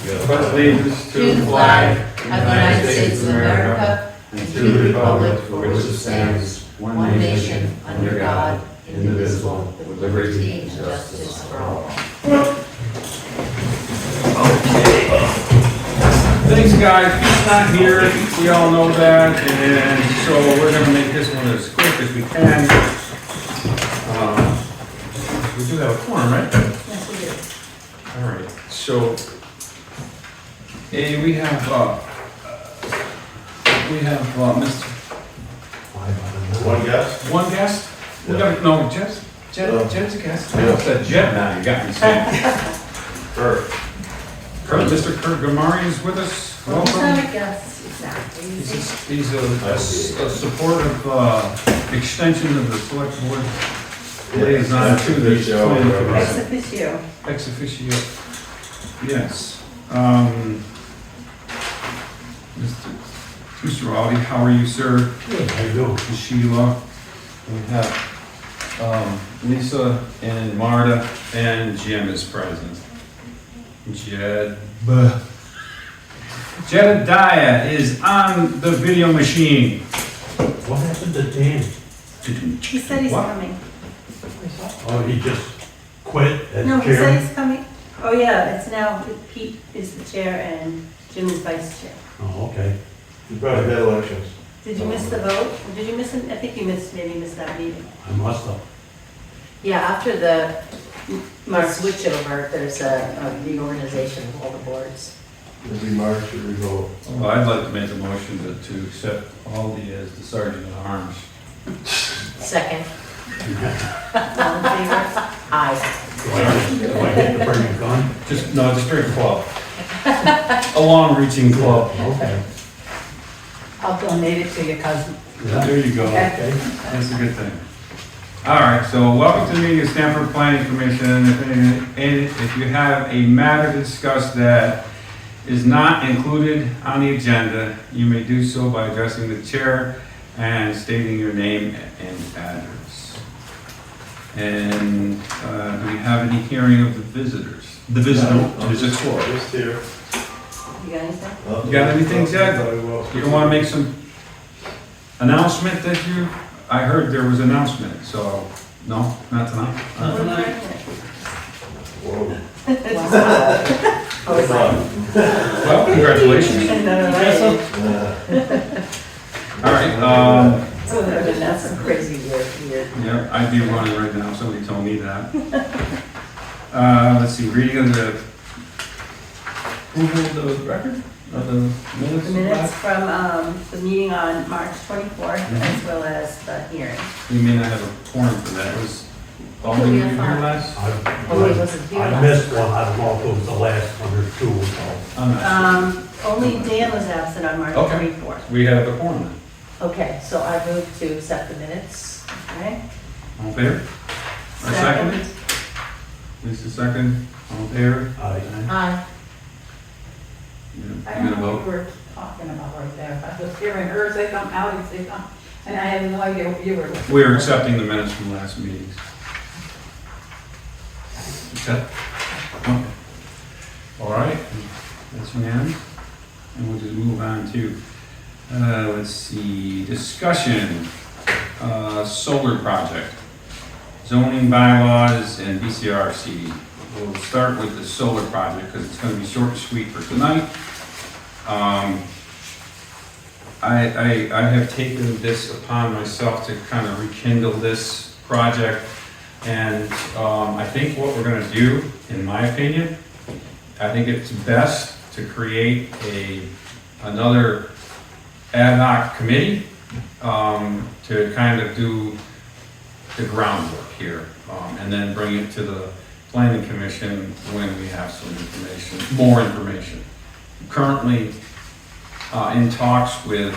pledge allegiance to the flag of the United States of America and to the republic for which it stands, one nation, under God, indivisible, with liberty and justice for all. Thanks, guys. He's not here. We all know that, and so we're going to make this one as quick as we can. We do have a quorum, right? Yes, we do. All right. So, we have Mr. One guess? One guest. We got no Jed's a guest. Yeah. I said Jed now. You got me saying. Kurt. Mr. Kurt Gamari is with us. Well, he's Welcome. not a guest, exactly. He's a supportive extension of the select board liaison to the planning Ex commission. officio. Ex officio. Yes. Mr. Audi, how are you, sir? Good, how you doing? Sheila. We have Lisa and Marta, and Jim is present. Jedediah is on the video machine. What happened to Dan? He said he's What? coming. Oh, he just quit as No, he said chairman? he's coming. Oh, yeah, it's now Pete is the chair and Jim is vice chair. Oh, okay. You probably had elections. Did you miss the vote? Or did you miss it? I think you maybe missed that meeting. I must have. Yeah, after the switchover, there's a reorganization of all the boards. Every March you revote. Well, I'd like to make a motion to accept Aldi as the sergeant at arms. Second, All in favor? aye. Do I get to bring a gun? Just drink club. A long-reaching club. Okay. I'll donate it to your cousin. Yeah. There you go. Okay. That's a good thing. All right, so welcome to the meeting of Stamford Planning Commission. If you have a matter to discuss that is not included on the agenda, you may do so by addressing the chair and stating your name and address. And do we have any hearing of the visitors? The visitor. Just here. You got anything? You got anything, Jed? You don't want to make some announcement that you, I heard there was an announcement, so, no, not tonight? Not tonight? Whoa. Well, congratulations. All right, That's some crazy weird. yeah, I'd be running right now, somebody told me that. Let's see, reading of the approval of the record, of the minutes? The minutes from the meeting on March 24th, as well as the hearing. We may not have a quorum for that, was Aldi We here have fun. last? Oh, he wasn't here I last missed one. I don't know if it was the last one or two or so. I'm not Only Dan was absent on March Okay. 24th. sure. We have a quorum then. Okay, so I move to accept the minutes. Okay? All in favor? Or second? Lisa, second. All in favor? Aye. Aye. You I gonna don't know what vote? you were talking about right there. I was hearing her say something, Alex say something, and I had no idea what you were. We are accepting the minutes from last meetings. Accept? Okay. All right, that's unanimous. And we'll just move on to, let's see, discussion, solar project, zoning bylaws and BCRC. We'll start with the solar project because it's going to be short and sweet for tonight. I have taken this upon myself to kind of rekindle this project. And I think what we're gonna do, in my opinion, I think it's best to create another ad hoc committee to kind of do the groundwork here, and then bring it to the planning commission when we have some information, more information. Currently in talks with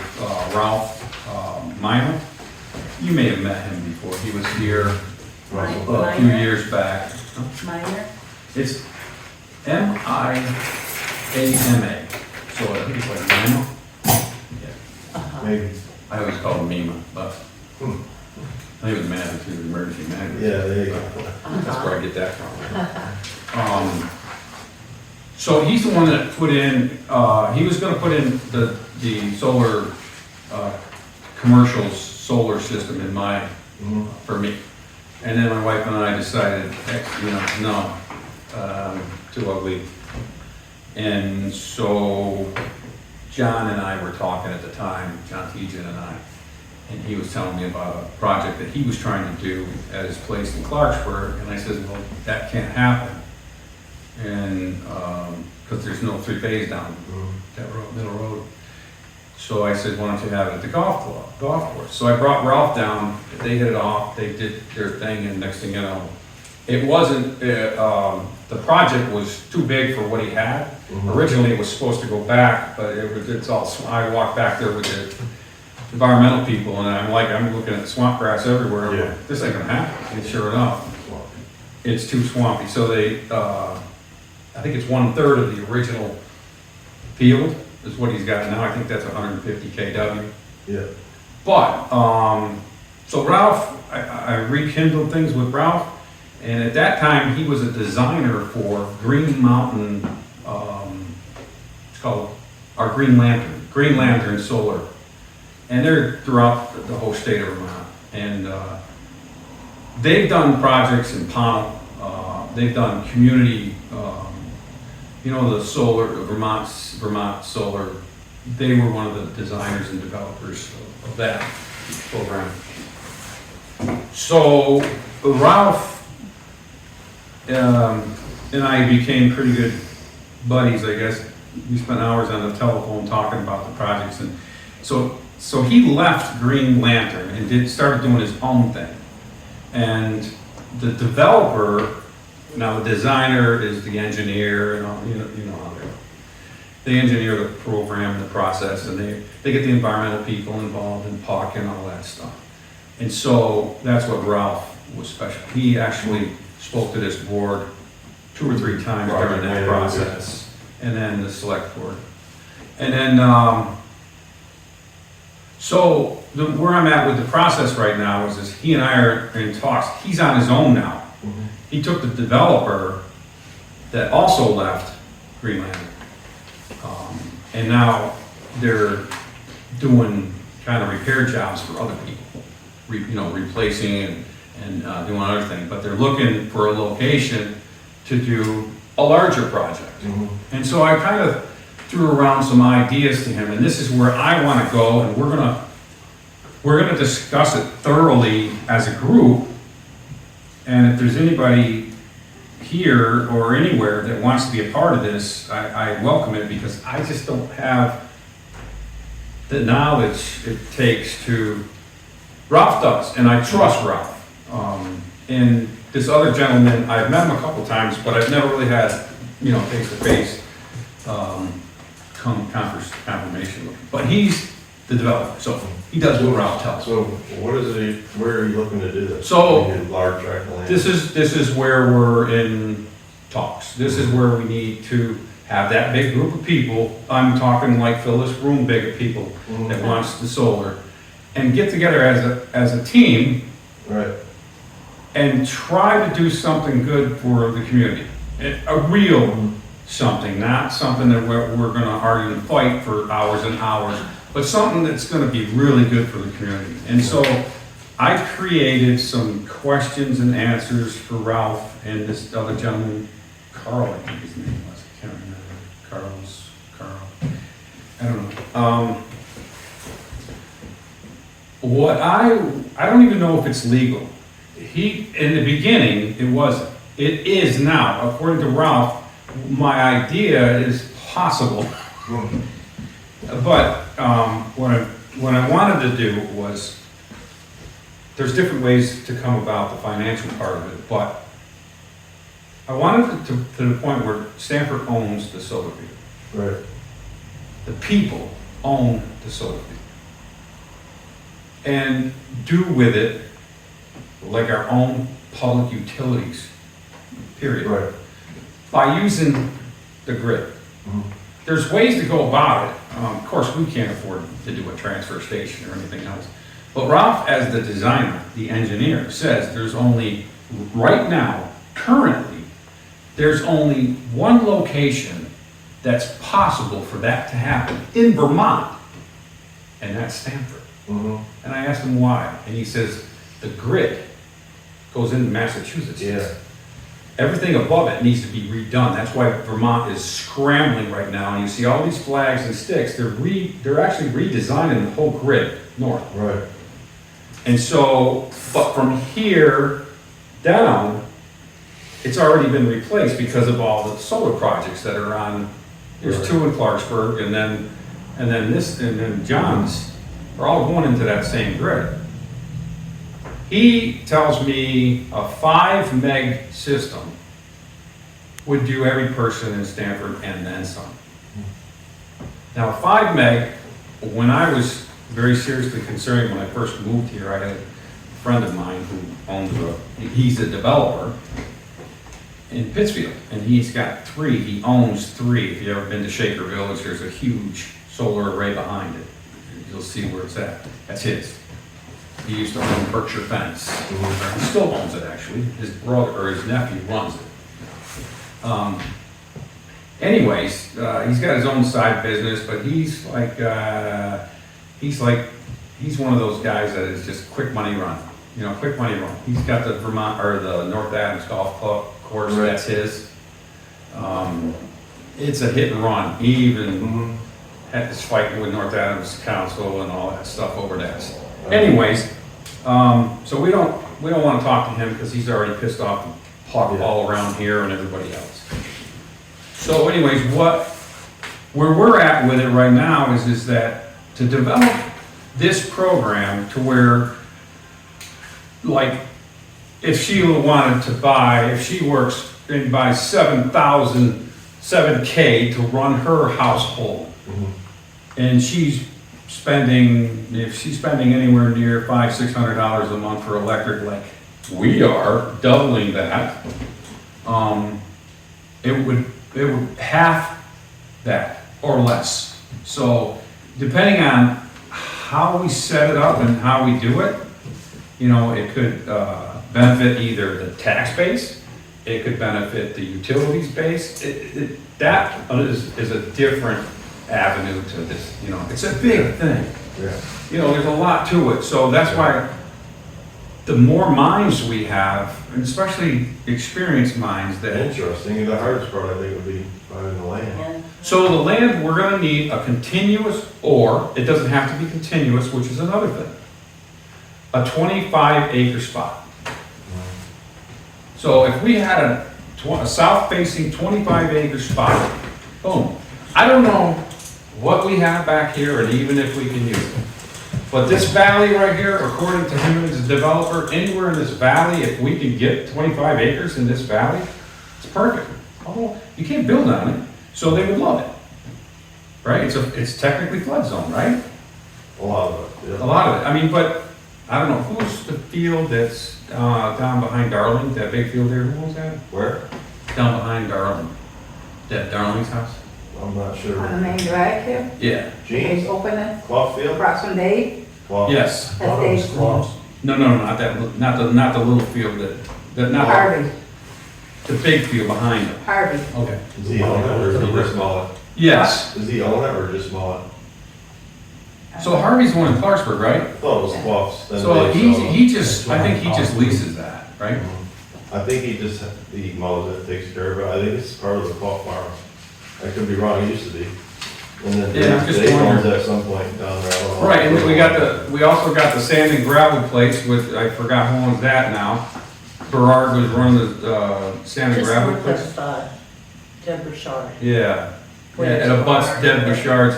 Ralph Minor. You may have met him before. He was here a few years back. Minor? It's M-I-A-M-A. So I think it's like Mima. Yeah. Maybe. I always call him Mima, but I think it was Magnitude Emergency Magnitude. Yeah, there you go. That's where I get that from. So he's the one that put in, he was gonna put in the solar, commercial solar system in my, for me. And then my wife and I decided, no, too ugly. And so John and I were talking at the time, John Tejan and I, and he was telling me about a project that he was trying to do at his place in Clarksburg, and I said, well, that can't happen. And, because there's no three-phase down that road, middle road. So I said, why don't you have it at the golf course? So I brought Ralph down, they hit it off, they did their thing, and next thing you know, it wasn't, the project was too big for what he had. Originally, it was supposed to go back, but it's all, I walked back there with the environmental people, and I'm looking at swamp grass everywhere. Yeah. This ain't gonna happen. And sure enough, it's too swampy. So they, I think it's 1/3 of the original field is what he's got now. I think that's 150 kW. Yeah. But, so Ralph, I rekindled things with Ralph, and at that time, he was a designer for Green Mountain, it's called our Green Lantern Solar. And they're throughout the whole state of Vermont. And they've done projects in Pownell, they've done community, the solar, Vermont Solar, they were one of the designers and developers of that program. So Ralph and I became pretty good buddies, I guess. We spent hours on the telephone talking about the projects, and so he left Green Lantern and started doing his own thing. And the developer, now the designer is the engineer, and all, you know how they engineer the program, the process, and they get the environmental people involved in PUC and all that stuff. And so that's what Ralph was special. He actually spoke to this board 2 or 3 times during that process, and then the select board. And then, where I'm at with the process right now is he and I are in talks. He's on his own now. He took the developer that also left Green Lantern. And now they're doing kind of repair jobs for other people, replacing and doing other things. But they're looking for a location to do a larger project. And so I kind of threw around some ideas to him, and this is where I want to go, and we're gonna discuss it thoroughly as a group. And if there's anybody here or anywhere that wants to be a part of this, I welcome it, because I just don't have the knowledge it takes to. Ralph does, and I trust Ralph. And this other gentleman, I've met him a couple times, but I've never really had, face-to-face confirmation. But he's the developer, so he does what Ralph tells. So where are you looking to do this? So, You need large tract of land? This is where we're in talks. This is where we need to have that big group of people. I'm talking like fill this room big of people that wants the solar, and get together as a team. Right. And try to do something good for the community. A real something, not something that we're gonna argue and fight for hours and hours, but something that's gonna be really good for the community. And so I created some questions and answers for Ralph and this other gentleman, Carl, I think his name was, I can't remember, Carl, I don't know. I don't even know if it's legal. In the beginning, it wasn't. It is now. According to Ralph, my idea is possible. But what I wanted to do was, there's different ways to come about the financial part of it, but I wanted it to the point where Stamford owns the solar field. Right. The people own the solar field. And do with it like our own public utilities, period. Right. By using the grid. There's ways to go about it. Of course, we can't afford to do a transfer station or anything else. But Ralph, as the designer, the engineer, says there's only, right now, currently, there's only one location that's possible for that to happen in Vermont, and that's Stamford. Mhm. And I asked him why, and he says, the grid goes into Massachusetts. Yeah. Everything above it needs to be redone. That's why Vermont is scrambling right now, and you see all these flags and sticks, they're actually redesigning the whole grid north. Right. And so, but from here down, it's already been replaced because of all the solar projects that are on, there's Right. 2 in Clarksburg, and then John's, are all going into that same grid. He tells me a 5 meg system would do every person in Stamford and then some. Now, 5 meg, when I was very seriously concerned when I first moved here, I had a friend of mine who owns he's a developer in Pittsfield, and he's got 3, he owns 3. If you've ever been to Shaker Village, there's a huge solar array behind it. You'll see where it's at. That's his. He used to own Berkshire Fence. He still owns it, actually. His brother, or his nephew runs it. Anyways, he's got his own side business, but he's one of those guys that is just quick money run. You know, quick money run. He's got the Vermont, or the North Adams Golf Club course, Right. that's his. It's a hit and run. He even had this fight with North Adams Council and all that stuff over that. Anyways, so we don't want to talk to him because he's already pissed off the puck all around here and everybody else. So anyways, where we're at with it right now is that to develop this program to where, like, if Sheila wanted to buy, if she works and buys $7K to run her household, and she's spending, if she's spending anywhere near $500-600 a month for electric, like we are, doubling that, it would half that or less. So depending on how we set it up and how we do it, you know, it could benefit either the tax base, it could benefit the utilities base. That is a different avenue to this, you know, it's a big thing. Yeah. You know, there's a lot to it, so that's why the more minds we have, and especially experienced minds that, Interesting. The hardest part, I think, would be finding the land. And so the land, we're gonna need a continuous, or it doesn't have to be continuous, which is another thing, a 25-acre spot. So if we had a south-facing 25-acre spot, boom. I don't know what we have back here and even if we can use it. But this valley right here, according to him as a developer, anywhere in this valley, if we can get 25 acres in this valley, it's perfect. Oh, you can't build on it, so they would love it. Right? It's technically flood zone, right? A lot of it, A yeah. lot of it. I mean, but I don't know, who's the field that's down behind Darling, that big field there, who owns that? Where? Down behind Darling, that Darling's house? I'm not sure. On the main drag here, Yeah. he's Jeans? opening, Clough field? across from Dave, Clough? Yes. that's Dave's. No, not that, not the little field not Harvey, the big field behind it. Harvey. Okay. Does he own it or does he just mow it? Yes. Does he own it or just mow it? So Harvey's one in Clarksburg, right? I thought it was Clough's. then So Dave's owned it. he just, I think he just leases that, right? I think he mows it, takes care of it. I think it's part of the Clough farm. I could be wrong, it used to be. And then Yeah, I'm just Dave owns wondering. it at some point down there. I don't know. Right, and then we also got the sand and gravel place with, I forgot who owns that now. Berard was running the sand and just gravel look place. up, Deb Bouchard. Yeah, Where and a bus Berard- Deb Bouchard's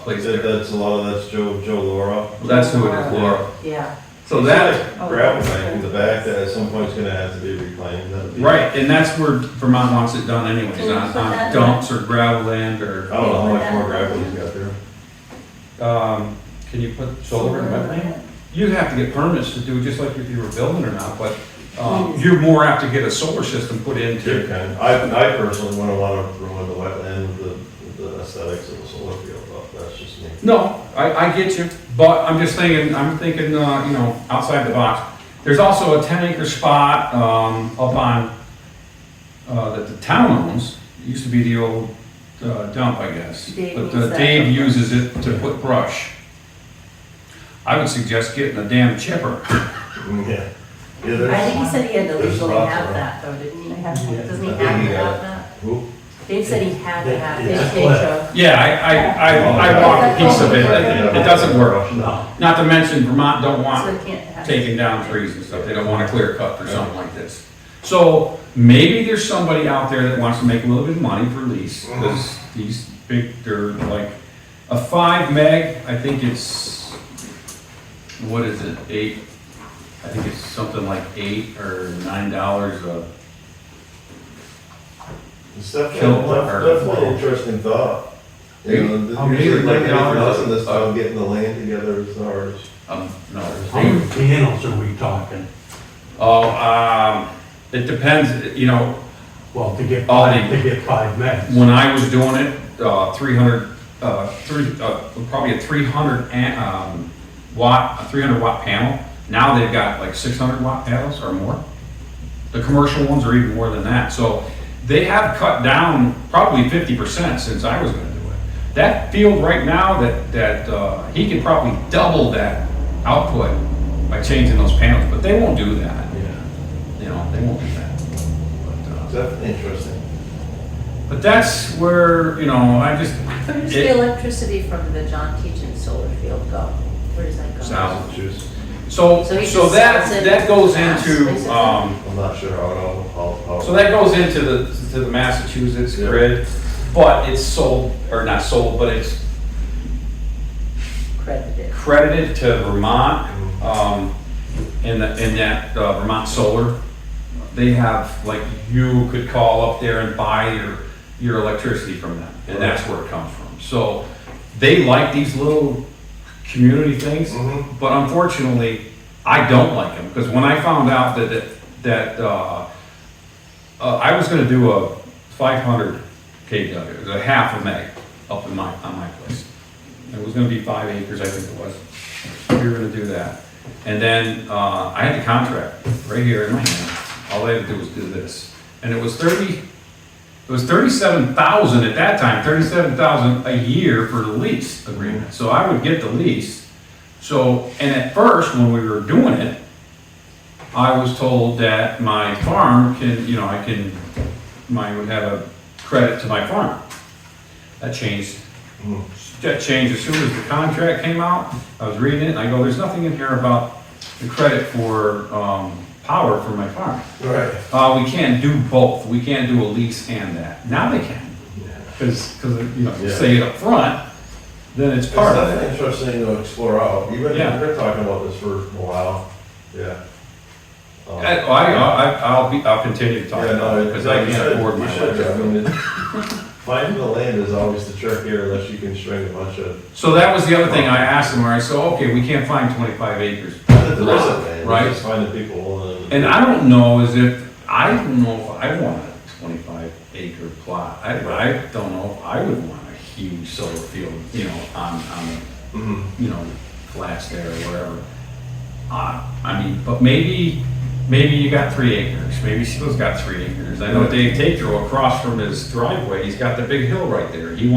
place there. That's a lot of, that's Joe Laura. That's who it is, Laura. Yeah. So He's that, got a gravel bank in the back that at some point is gonna have to be reclaimed. That'd be- right, and that's where Vermont wants it done anyways, Can you on put that dumps or gravel land or, I don't know how much more gravel he's got there. can you put solar in wetland? You have to get permits to do just like if you were building or not, but, you're more apt to get a solar system put Sure into. can. I personally wouldn't want to ruin the wetland with the aesthetics of the solar field, but that's just me. No, I get you, but I'm thinking, you know, outside the box. There's also a 10-acre spot, up on, that the town owns. It used to be the old dump, I guess. Dave But needs that. Dave uses it to put brush. I would suggest getting a damn chipper. Yeah. Yeah, I there's, think he said he had to There's legally lots have of- that though, didn't he? Yeah. Doesn't he I have think he to got have that? who? Dave said he had to have Yeah, his yeah. K-Cho. Yeah, I walked a piece of it. It doesn't work. No. Not to mention Vermont don't So want he can't have. taking down trees and stuff. They don't want a clear cut for something like this. So maybe there's somebody out there that wants to make a little bit of money for lease, because these big, they're like a 5 meg, I think it's, what is it, 8? I think it's something like $8 or $9 a, It's definitely, Kilowatt or- definitely an interesting thought. You know, How many usually like anything dollars? else in this town, getting the land together is hard. no. How many panels are we talking? Oh, it depends, you know, Well, to get Oh, five megs. when I was doing it, 300, probably a 300 watt, a 300 watt panel. Now they've got like 600 watt panels or more. The commercial ones are even more than that. So they have cut down probably 50% since I was gonna do it. That field right now, that he could probably double that output by changing those panels, but they won't do that. Yeah. You know, they won't do that. Definitely interesting. But that's where, you know, I just, Where does It- the electricity from the John Teachin solar field go? Where does that go? South. Massachusetts. so So he so just that sells it that goes fast, into basically? I'm not sure how. so that goes into the Massachusetts Yeah. grid, but it's sold, or not sold, but it's Credited. credited to Vermont, in that Vermont Solar. They have, like, you could call up there and buy your electricity from them, and that's where it comes from. So they like these little community things, Mhm. but unfortunately, I don't like them, because when I found out that I was gonna do a 500 kW, it was a half a meg up on my place. It was gonna be 5 acres, I think it was. We were gonna do that. And then, I had the contract right here in my hand. All I had to do was do this. And it was 37,000 at that time, 37,000 a year for the lease agreement. So I would get the lease. So, and at first, when we were doing it, I was told that my farm can, you know, I would have a credit to my farm. That changed. Mhm. That changed as soon as the contract came out. I was reading it, and I go, there's nothing in here about the credit for, power for my farm. Right. We can't do both. We can't do a lease and that. Now they can, because, you know, Yeah. say it up front, then it's It's part of it. definitely interesting to explore out. You've been, Yeah. you've been talking about this for a while. Yeah. I'll continue to talk Yeah, about no, it, because I you can't should- afford you my should. I electricity. mean, finding the land is always the trick here unless you can string a bunch of. So that was the other thing I asked them, where I said, okay, we can't find 25 acres. There isn't land, Right. it's just finding people And I don't know I don't know if I want a 25 acre plot. I don't know if I would want a huge solar field, you know, on Mhm. you know, flats there or wherever. I mean, but maybe you got 3 acres, maybe Steele's got 3 acres. I know Dave Tatro, across from his driveway, he's got the big hill right there. He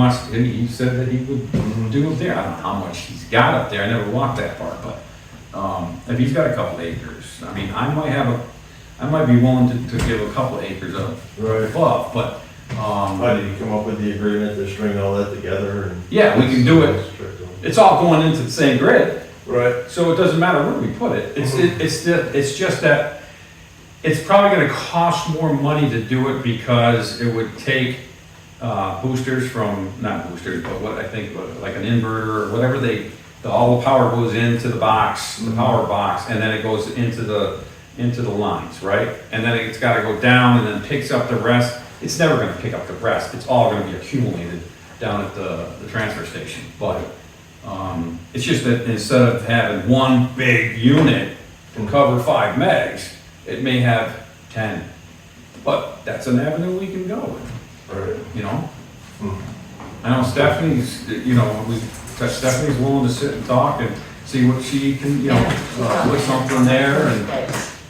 said that he would do it there. I don't know how much he's got up there, I never walked that far, but, if he's got a couple acres, I mean, I might be willing to give a couple acres up Right. above, but, How did you come up with the agreement to string all that together and? yeah, we can do it. It's all going into the same grid. Right. So it doesn't matter where we put it. It's just that it's probably gonna cost more money to do it, because it would take boosters from, not boosters, but what I think, like an inverter or whatever all the power goes into the box, the power box, and then it goes into the lines, right? And then it's gotta go down and then picks up the rest. It's never gonna pick up the rest. It's all gonna be accumulated down at the transfer station. But, it's just that instead of having one big unit to cover 5 megs, it may have 10. But that's an avenue we can go with, Right. you know? Hmm. I know Stephanie's, you know, Stephanie's willing to sit and talk and see what she can, you know, put something there, and,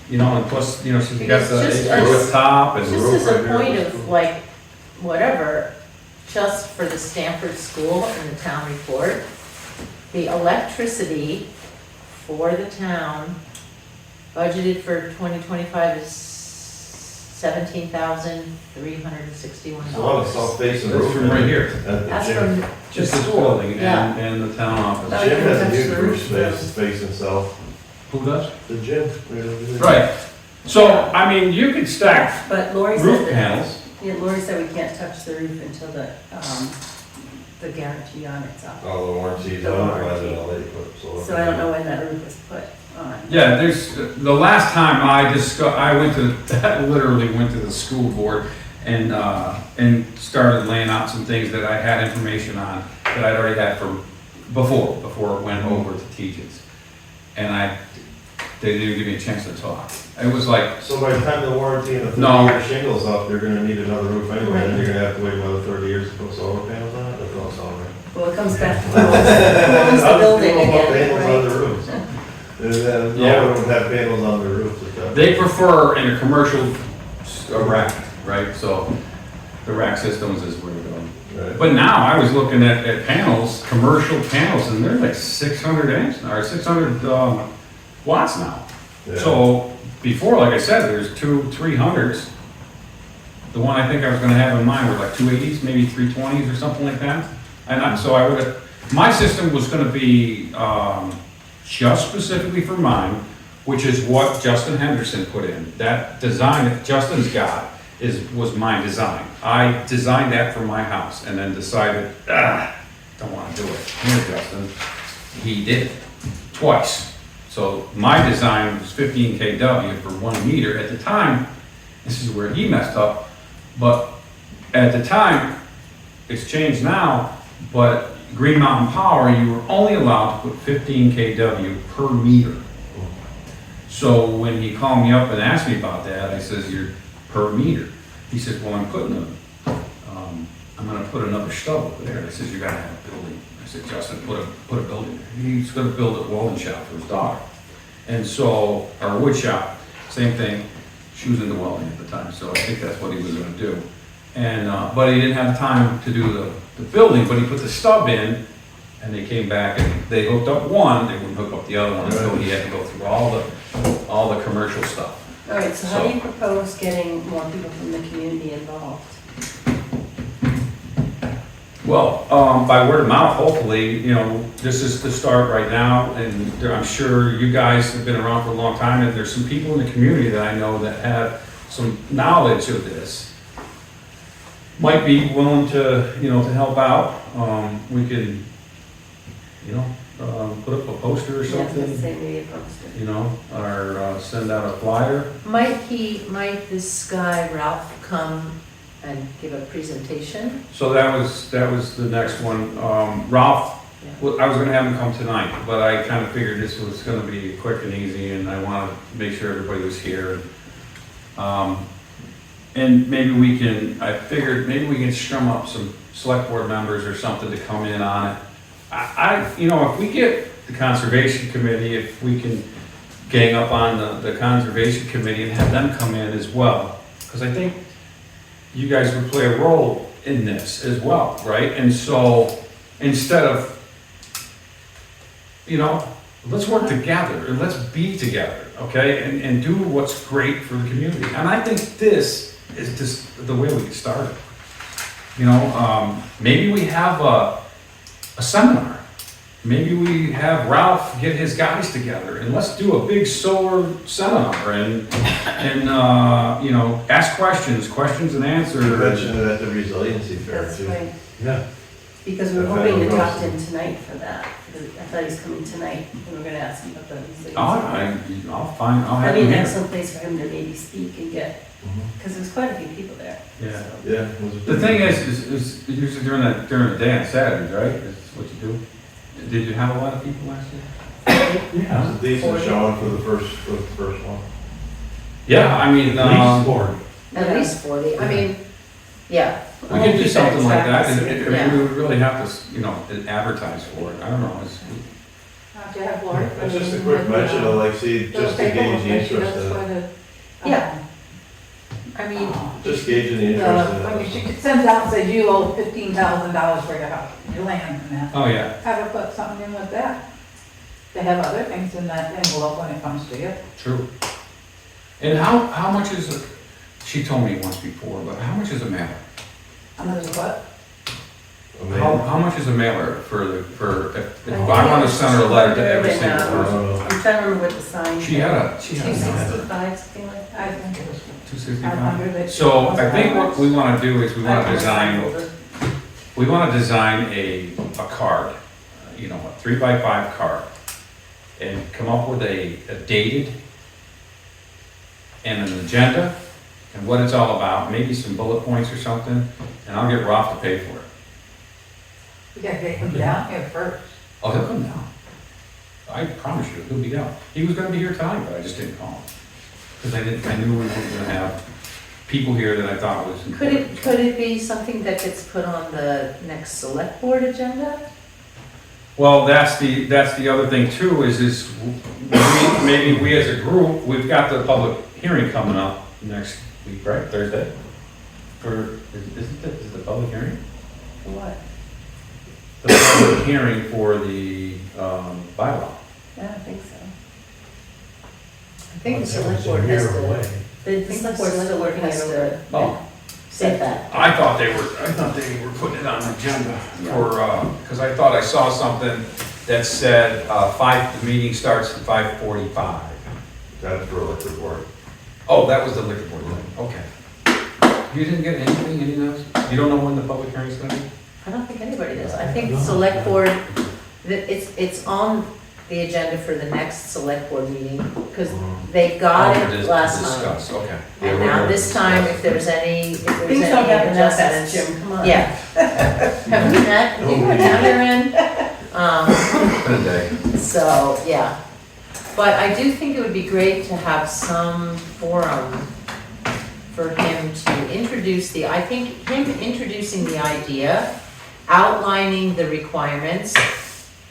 you know, and plus, you know, she's got Because the just acres as- up top, and Just as a point of like, whatever, just for the Stamford School in the town report. The electricity for the town budgeted for 2025 is $17,361. There's a lot of south-facing That's roof. from right here. At the That's gym. from the Just this school. building Yeah. and the town office. The Oh, gym you has a can huge touch the roof roof, space facing south. Who does? The gym. Right. So, I mean, you could stack But Lori roof said that, panels. yeah, Lori said we can't touch the roof until the guarantee on it's up. All the warranties The on it, warranty. rather than all they put solar. So I don't know when that roof was put on. Yeah, the last time I went to, literally went to the school board and started laying out some things that I had information on that I'd already had from before it went over to teachers. And they didn't give me a chance to talk. It was like, So by the time the warranty and the No. 30-year shingle's up, they're gonna need another roof anyway, and then you're gonna have to wait another 30 years to put solar panels on it, that don't sound right. Well, it comes back to who owns the building How do people put again, panels on the right? roofs? And then no Yeah. one would have panels on their roofs at that. they prefer in a commercial rack, right? So the rack systems is where they're going. Right. But now I was looking at panels, commercial panels, and they're like 600 amps now, or 600 watts now. Yeah. So before, like I said, there's 300s. The one I think I was gonna have in mind were like 280s, maybe 320s or something like that. So I would have, my system was gonna be just specifically for mine, which is what Justin Henderson put in. That design that Justin's got was my design. I designed that for my house and then decided, don't wanna do it. Here, Justin. He did, twice. So my design was 15 kW for 1 meter. At the time, this is where he messed up, but at the time, it's changed now, but Green Mountain Power, you were only allowed to put 15 kW per meter. So when he called me up and asked me about that, I says, you're per meter. He says, well, I'm gonna put another stub over there. I says, you gotta have a building. I said, Justin, put a building there. He's gonna build a welding shop for his daughter. And so, our wood shop, same thing. She was into welding at the time, so I think that's what he was gonna do. And, but he didn't have time to do the building, but he put the stub in, and they came back and they hooked up one, they wouldn't hook up the other one, so he had to go through all the commercial stuff. All right, so how do you propose getting more people from the community involved? Well, by word of mouth, hopefully, this is the start right now, and I'm sure you guys have been around for a long time, and there's some people in the community that I know that have some knowledge of this. Might be willing to, to help out. We can, put up a poster or Yeah, let's something, say maybe a poster. or send out a flyer. Might this guy Ralph come and give a presentation? So that was the next one. Ralph, Yeah. well, I was gonna have him come tonight, but I kind of figured this was gonna be quick and easy, and I wanted to make sure everybody was here. And maybe I figured maybe we can strum up some select board members or something to come in on it. If we get the conservation committee, if we can gang up on the conservation committee and have them come in as well, because I think you guys would play a role in this as well, right? And so, instead of, let's work together, and let's be together, okay? And do what's great for the community. And I think this is just the way we get started. Maybe we have a seminar. Maybe we have Ralph get his guys together, and let's do a big solar seminar, and ask questions and answers. You mentioned it at the resiliency fair That's too. right, Yeah, because we were Yeah, hoping to federal talk to roads. him tonight for that. I thought he's coming tonight, and we're gonna ask him about the resiliency. I'll have I mean, him have here. some place for him to maybe speak and get, Mhm. because there's quite a few people there. Yeah. so. Yeah. it was a The pretty- thing is usually during the day on Saturdays, right? That's what you do. Did you have a lot of people last year? It was a decent showing for the first one. Yeah, I mean, at least 40. At Yeah. least 40, I mean, yeah. we could do something like that, and Yeah. we would really have to, advertise for it. I don't know. Have to have Lori. It's just a quick mention of see, just to gauge the interest in it. Yeah. I mean, Just gauging the interest in when it. she sends out, says you owe $15,000 for your house, your land and that. Oh, yeah, Have her put something in with that. They have other things in that envelope when it comes to you. true. And how much is it, she told me once before, but how much is a mailer? How much is what? I mean, How much is a mailer if I want to send her a letter to every single person? I'm trying to remember what the sign. She had a. 265, something like that. I think it was 265. 500. So I think what we want to do is we want to design a card, you know, a 3x5 card, and come up with a dated and an agenda and what it's all about, maybe some bullet points or something, and I'll get Ralph to pay for it. You gotta get him down here first. Oh, he'll come down. I promise you, he'll be down. He was gonna be here tonight, but I just didn't call him. Because I knew we weren't gonna have people here that I thought was important. could it be something that gets put on the next select board agenda? Well, that's the other thing too, is maybe we as a group, we've got the public hearing coming up next week, right, Thursday? Is the public hearing? For what? The public hearing for the bylaw. I don't think so. I think the That select was a board has year to, away. the select board's still working has to Oh. set that. I thought they were putting it on the agenda for, because I thought I saw something that said, the meeting starts at 5:45. That's for liquor board. Oh, that was the liquor board thing, okay. You didn't get anything, any notice? You don't know when the public hearing's gonna be? I don't think anybody does. I think the select board, it's on the agenda for the next select board meeting, because they got Oh, it last to time. discuss, okay. And now this time, if there's any Things don't happen that fast, adjustments. Jim, come on. Yeah. Have we met? You were down there in? Been a day. So, yeah. But I do think it would be great to have some forum for him to introduce I think him introducing the idea, outlining the requirements,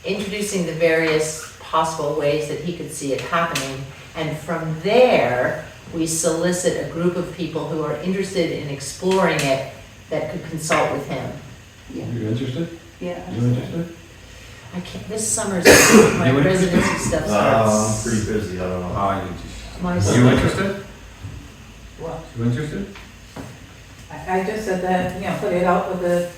introducing the various possible ways that he could see it happening, and from there, we solicit a group of people who are interested in exploring it that could consult with him. Yeah. You interested? Yeah. You interested? I can't, this summer's, my You residency stuff I'm starts. pretty busy, I don't know. My You summer- interested? Well, You interested? I just said that, put it out with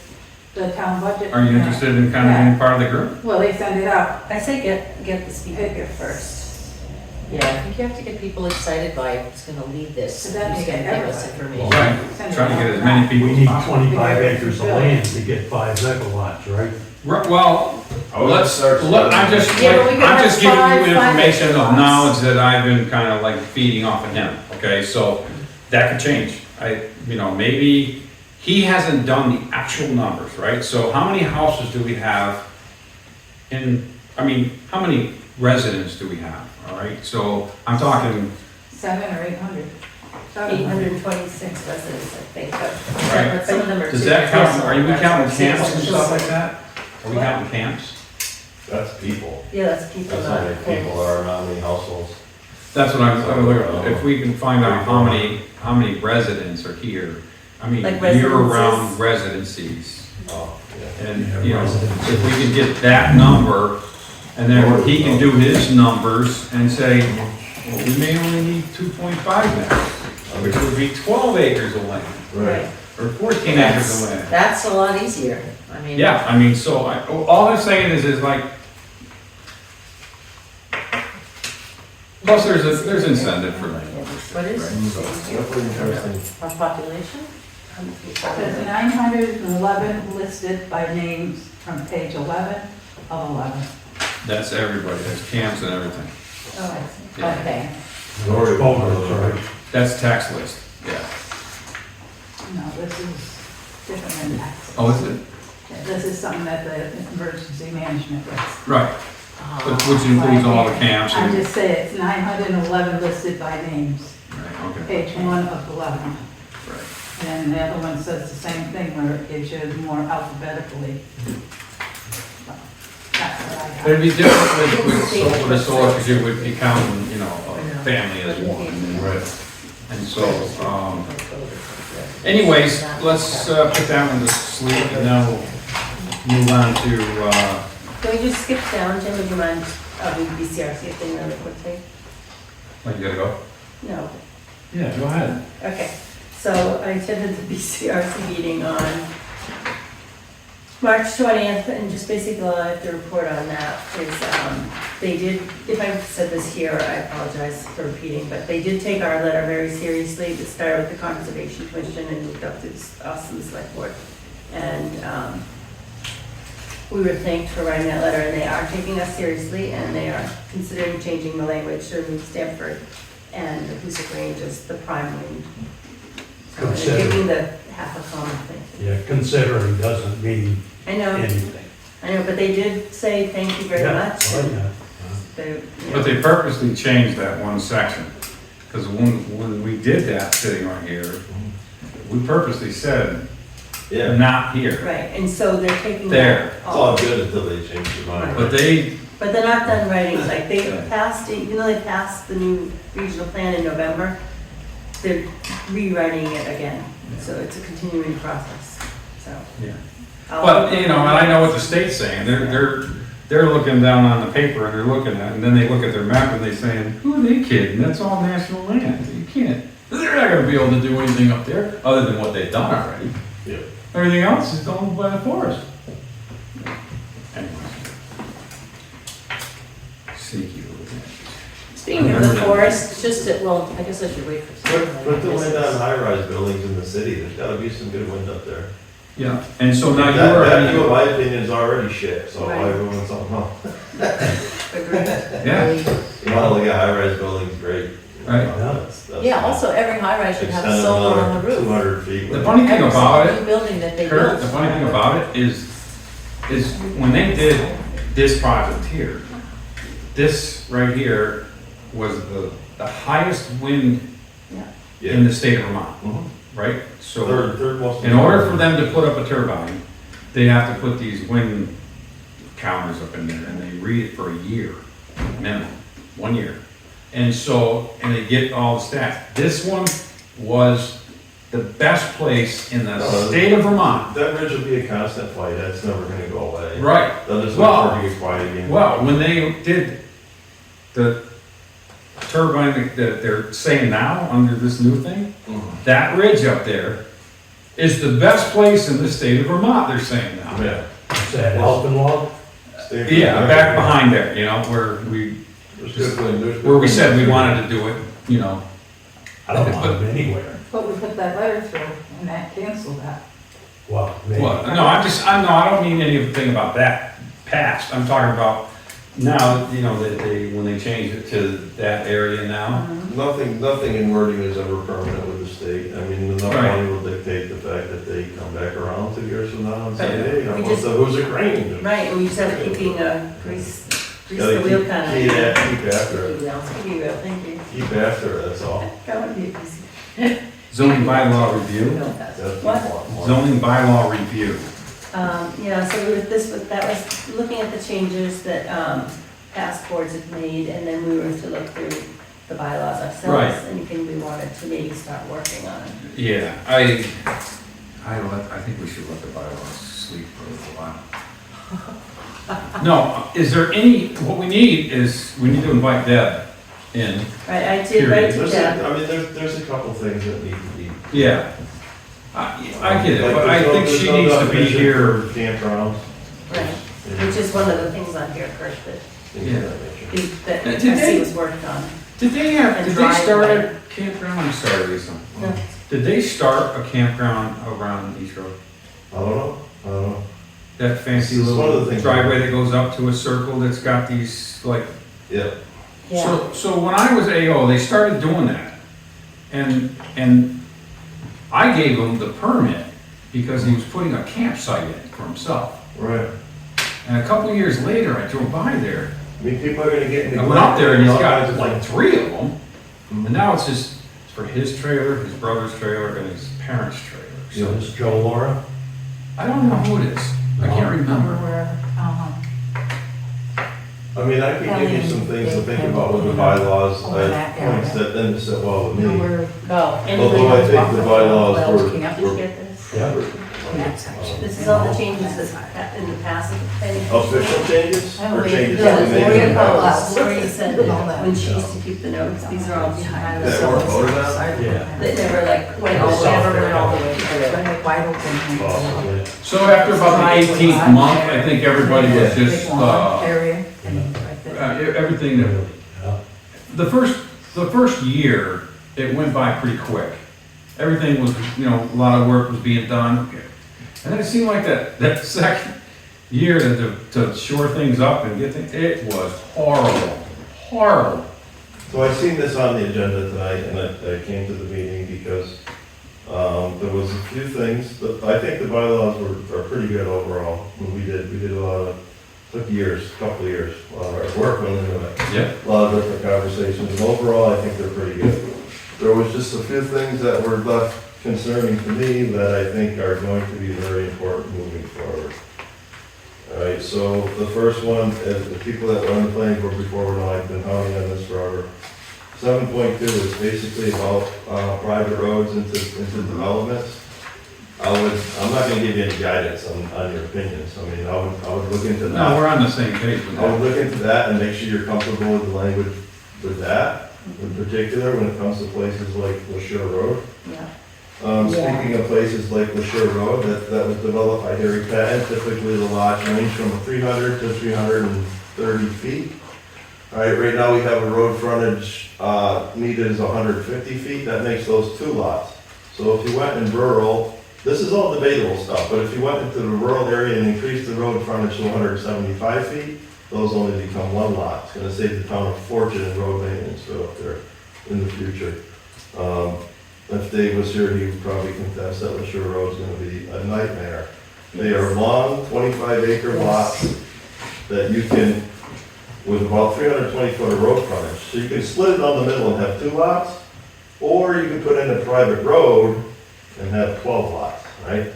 the town budget. Are you interested in kind of being part of the group? Well, they send it out. I say get the speaker here first. Yeah, I think you have to get people excited by who's gonna lead this, So who's that gonna you get give us everybody. information. Right, Send it trying to out. get as many people We as need possible. 25 acres of land to get 5 megawatts, right? Well, I'm just, Yeah, but we could I'm have just giving five you information of megawatts. knowledge that I've been kind of like feeding off of him, okay? So that could change. Maybe he hasn't done the actual numbers, right? So how many houses do we have how many residents do we have, all right? So I'm talking, 700 or 800. 826 residents, I think, Right. but some of them are. does that count, are we counting That's camps and what stuff like she'll that? Are we What? counting camps? That's people. say. Yeah, that's people, That's not. how many people there are, not many households. That's what I'm looking at. If we can find out how many residents are here, Like year-round residencies. Oh, yeah. And, if we can get that number, and then he can do his numbers and say, well, we may only need 2.5 now, which would be 12 acres of land, Right. or 14 acres of land. That's a lot easier, Yeah, so all I'm saying is like, plus there's incentive for land. What is Definitely interesting. our population? There's 911 listed by names from page 11 of 11. That's everybody, there's camps and everything. Oh, I see. Yeah. Okay. Lori, Voters, right? That's tax list, yeah. No, this is different than that. Oh, is it? This is something that the emergency management lists. Right, which includes all the camps I and, just say it's 911 listed by names, right, okay, page 1 of 11. right. And the other one says the same thing, where it gives you more alphabetically. That's what I got. It'd be different with the solar, because you would be counting, a family as one. Right. And so, anyways, let's put that one to sleep and then we'll move on to, Can we just skip down, Jim, would you mind, the BCRC thing really quickly? like, you gotta go? No. Yeah, go ahead. Okay, so I attended the BCRC meeting on March 20th, and just basically all I have to report on that is, they did, if I said this here, I apologize for repeating, but they did take our letter very seriously. It started with the Conservation Commission and moved up to us and the select board. And we were thanked for writing that letter, and they are taking us seriously, and they are considering changing the language to remove Stamford and the Hoosick Range as the prime wind. So they're Consider. taking the half a common thing. Yeah, considering doesn't mean I know, anything. but they did say thank you very Yeah, much. oh, yeah. They, you know, But they purposely changed that one section, because when we did that sitting right here, we purposely said, Yeah, not here. Right, and so they're taking There. that it's all off. good until they change their mind. But they, But they're not done writing, like they Yeah. passed, even though they passed the new regional plan in November, they're rewriting it again. So it's a continuing process, so. yeah. I'll- But, you know, and I know what the state's saying, they're looking down on the paper and they're looking at, and then they look at their map and they're saying, who are they kidding? That's all national land. You can't, they're not gonna be able to do anything up there, other than what they've done already. Yeah. Everything else is owned by the forest. Anyways. Sneaky little thing. Speaking of the forest, it's just that, well, I guess I should wait for. Put the wind on high-rise buildings in the city, there's gotta be some good wind up there. Yeah, and so now That, you're view, in already, my opinion, is already shit, so why Right. are we doing something else? Agreed. yeah, You wanna look at high-rise buildings, great. Right. That's Yeah, also every high rise should have solar on the roof. 200 feet. the funny thing about Every it, single new building that they Kurt, built. the funny thing about it is when they did this project here, this right here was the highest wind Yeah. in the state of Vermont, Mhm. right? So Third most. in order for them to put up a turbine, they have to put these wind counters up in there, and they read it for a year, minimum, 1 year. And so, and they get all the stats. This one was the best place in the state of Vermont. That ridge will be a constant fight, that's never gonna go away. Right. They'll just Well- wait for it to get quiet again. Well, when they did the turbine that they're saying now under this new thing, Mhm. that ridge up there is the best place in the state of Vermont, they're saying now. Yeah. Is that Alpenwald? Stay- Yeah, back behind there, you know, where There's good wind, there's good we wind. said we wanted to do it, you know. I don't want them anywhere. But we put that letter through and that canceled that. Well, maybe. Well, no, I don't mean anything about that past, I'm talking about now, you know, that when they changed it to that area now. Nothing in wording is ever permanent with the state. I mean, enough Right. money will dictate the fact that they come back around 2 years from now and say, Yeah. hey, I We want just- the Hoosick Range. Right, and we just have keeping a grease Gotta the wheel keep kind of. keep after it. Keep wheel, thank you. Keep after it, that's all. That would be easy. Zoning bylaw review, That's What? important. zoning bylaw review. Yeah, so with this, that was looking at the changes that past boards have made, and then we were to look through the bylaws ourselves. Right. Anything we wanted to maybe start working on. Yeah, I think we should let the bylaws sleep for a little while. No, is there any, what we need is, we need to invite Deb in. Right, I did write to There's Deb. I mean, there's a couple things that need to be. Yeah. I get it, Like, but I there's no- think there's she no needs to be definition here. for Campgrounds. Right, which is one of the things on here, Kurt, Things of that nature. that Did SC they- was worked on. Did they start a campground? I'm sorry, Lisa. No. Did they start a campground around East Road? I don't know. That fancy This is one of the little things- driveway that goes up to a circle that's got these, like, Yeah. Yeah, so when I was AO, they started doing that. And I gave him the permit because he was putting a campsite in for himself. Right. And a couple years later, I drove by there. I mean, people are gonna get. I went up there and he's all got kinds of like things. 3 of them. Mhm. And now it's just for his trailer, his brother's trailer, and his parents' trailer. So So this Joe Laura? I don't know who it is. I can't remember. Wherever. I mean, I could give you some things to think about with the bylaws, points that then sit well with me. Oh, Although I think the bylaws Can you just were, get this? Yeah. This is all the changes that in the past of the planning. official changes Oh, or wait, changes no, that we it's made Lori in the Powell. bylaws. Lori said that when she used to keep the notes, these are all behind the That weren't voted on? Yeah. that never like went oh, all we never over. went all the way through. Like wide open. Possibly. So after about the 18th month, I think everybody was just, Area. everything that, Yeah. the first year, it went by pretty quick. Everything was, you know, a lot of work was being done. And then it seemed like that second year to shore things up and get things, it was horrible. So I seen this on the agenda tonight, and I came to the meeting because there was a few things, I think the bylaws are pretty good overall. We did a lot of, took years, a couple of years, a lot of our work went into it. Yep. A lot of different conversations, and overall, I think they're pretty good. There was just a few things that were left concerning to me that I think are going to be very important moving forward. All right, so the first one, is the people that were on the planning board before know I've been hounding on this forever. 7.2 is basically about private roads into developments. I'm not gonna give you any guidance on your opinions. I mean, I would look into No, that. we're on the same page with I would that. look into that and make sure you're comfortable with the language with that, in particular, when it comes to places like LaSure Road. Yeah. Speaking of places like LaSure Road, that was developed by Harry Patton, typically the lots range from 300 to 330 feet. All right, right now we have a road frontage needed is 150 feet, that makes those two lots. So if you went in rural, this is all debatable stuff, but if you went into the rural area and increased the road frontage to 175 feet, those only become one lot. It's gonna save the town a fortune in road maintenance up there in the future. If Dave was here, he would probably contest that LaSure Road's gonna be a nightmare. They are long, 25-acre lots that you can, with about 320 foot of road frontage. So you can split it down the middle and have two lots, or you can put in a private road and have 12 lots, right?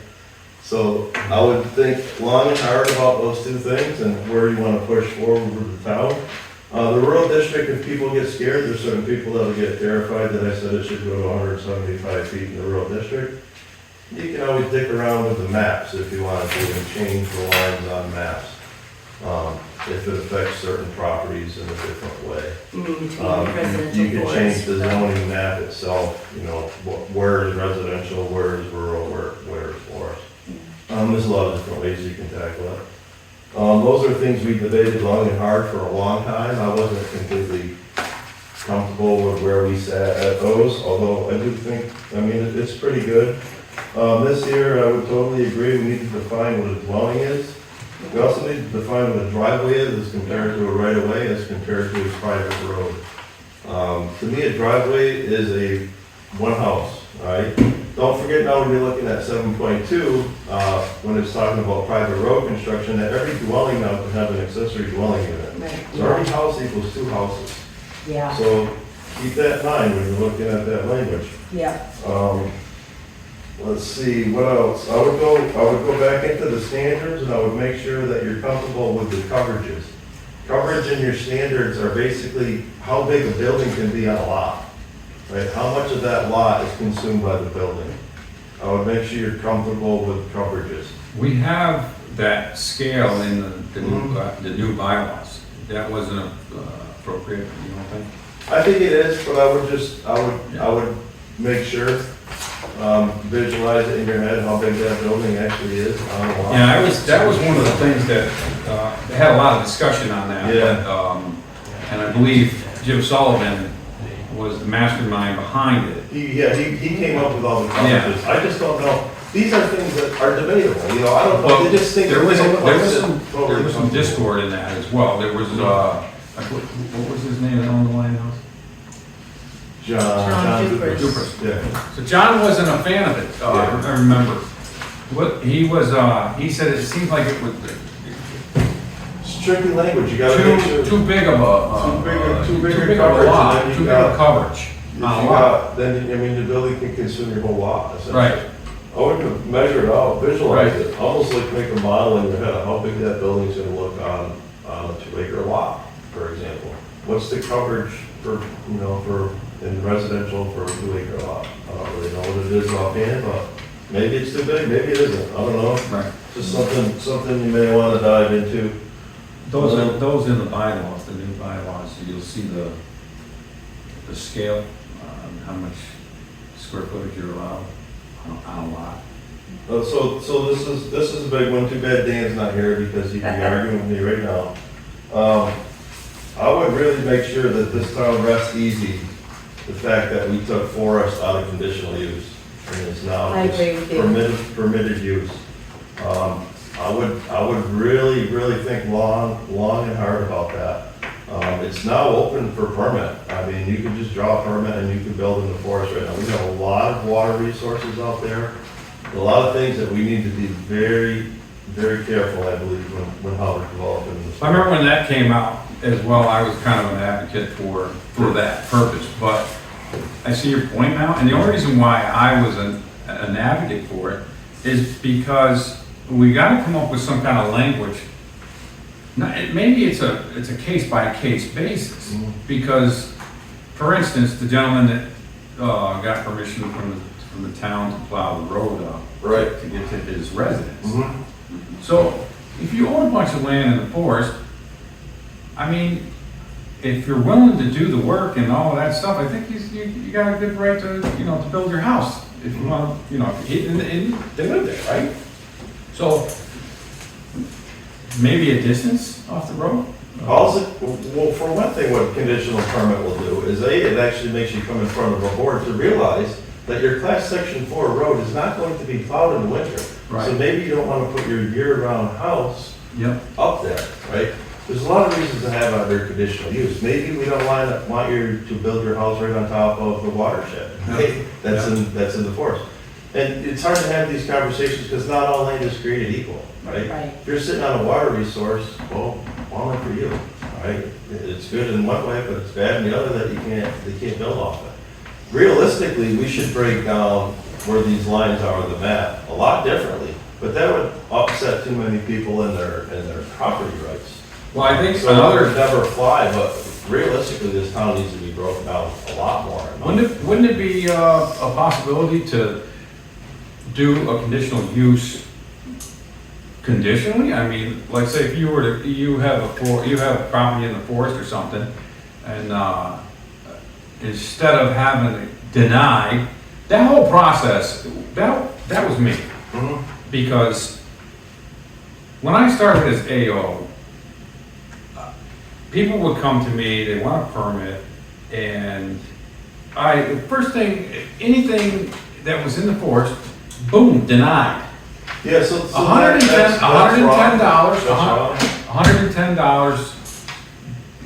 So I would think long and hard about those two things and where you want to push forward with the town. The rural district, if people get scared, there's certain people that'll get terrified that I said it should go to 175 feet in the rural district. You can always dick around with the maps if you want to and change the lines on maps. If it affects certain properties in a different way. You mean between residential You can change the forest? zoning map itself, you know, where is residential, where is rural, where is forest. There's a lot of different ways you can tackle it. Those are things we debated long and hard for a long time. I wasn't completely comfortable with where we sat at those, although I do think, I mean, it's pretty good. This year, I would totally agree, we need to define what a dwelling is. We also need to define what a driveway is as compared to a right-of-way, as compared to a private road. To me, a driveway is a one house, all right? Don't forget now when you're looking at 7.2, when it's talking about private road construction, that every dwelling now can have an accessory dwelling unit. Right. So every house equals two houses. Yeah, So keep that in mind when you're looking at that language. yeah. Let's see, what else? I would go back into the standards and I would make sure that you're comfortable with the coverages. Coverage in your standards are basically how big a building can be on a lot, right? How much of that lot is consumed by the building? I would make sure you're comfortable with coverages. We have that scale in the new bylaws. That wasn't appropriate, you don't think? I think it is, but I would make sure, visualize it in your head how big that building actually is on a lot. Yeah, that was one of the things that, they had a lot of discussion on that. Yeah. but, and I believe Jim Sullivan was the mastermind behind it. He came up with all the Yeah. coverages. I just don't know. These are things that are debatable, you know, I don't know, Well, they just think. There was Totally some discord in that as well. There was, what was his name that owned the Lion House? John Dupers. Dupers. Yeah. So John wasn't a fan of it, Yeah. I remember. What, he said it seemed like it was It's tricky language, you gotta make sure. too big of a, Too big a of a coverage, lot, and then too you big of got- coverage If on a you lot. got, then, I mean, the building can consume your whole lot, essentially. Right. I would measure it out, visualize Right. it, almost like make a model in your head of how big that building's gonna look on a 2-acre lot. for example? What's the coverage for, in residential for a 2-acre lot? I don't really know what it is offhand, but maybe it's too big, maybe it isn't, I don't know. Right. Just something you may want to dive into. Those in the bylaws, the new bylaws, you'll see the scale, how much square footage you're allowed on a lot. So this is a big one. Too bad Dan's not here because he'd be arguing with me right now. I would really make sure that this town rests easy, the fact that we took forest out of conditional use and it's now I just agree with you. permitted use. I would really think long and hard about that. It's now open for permit. I mean, you could just draw a permit and you could build in the forest right now. We have a lot of water resources out there. A lot of things that we need to be very careful, I believe, when how we're developing this. I remember when that came out as well, I was kind of an advocate for that purpose, but I see your point now, and the only reason why I was an advocate for it is because we gotta come up with some kind of language. Maybe it's a case by case basis, because, for instance, the gentleman that got permission from the town to plow the road up, Right. to get to his residence. Mhm. So if you own a bunch of land in the forest, I mean, if you're willing to do the work and all of that stuff, I think you got a good right to, to build your house. If you want, and they live there, right? So maybe a distance off the road? Well, for one thing, what conditional permit will do is it actually makes you come in front of a board to realize that your class section 4 road is not going to be plowed in the winter. Right. So maybe you don't want to put your year-round house Yep. up there, right? There's a lot of reasons to have under conditional use. Maybe we don't want you to build your house right on top of the watershed, right? That's in the forest. And it's hard to have these conversations because not all land is created equal, right? Right. If you're sitting on a water resource, well, only for you, right? It's good in one way, but it's bad in the other that they can't build off it. Realistically, we should break down where these lines are on the map a lot differently, but that would upset too many people in their property rights. Well, I think So it would never fly, but realistically, this town needs to be broken down a lot more. Wouldn't it be a possibility to do a conditional use conditionally? I mean, like say if you have a property in the forest or something, and instead of having it denied, that whole process, that was me. Mhm. Because when I started as AO, people would come to me, they want a permit, and the first thing, anything that was in the forest, boom, denied. Yeah, so $110, that's wrong. $110,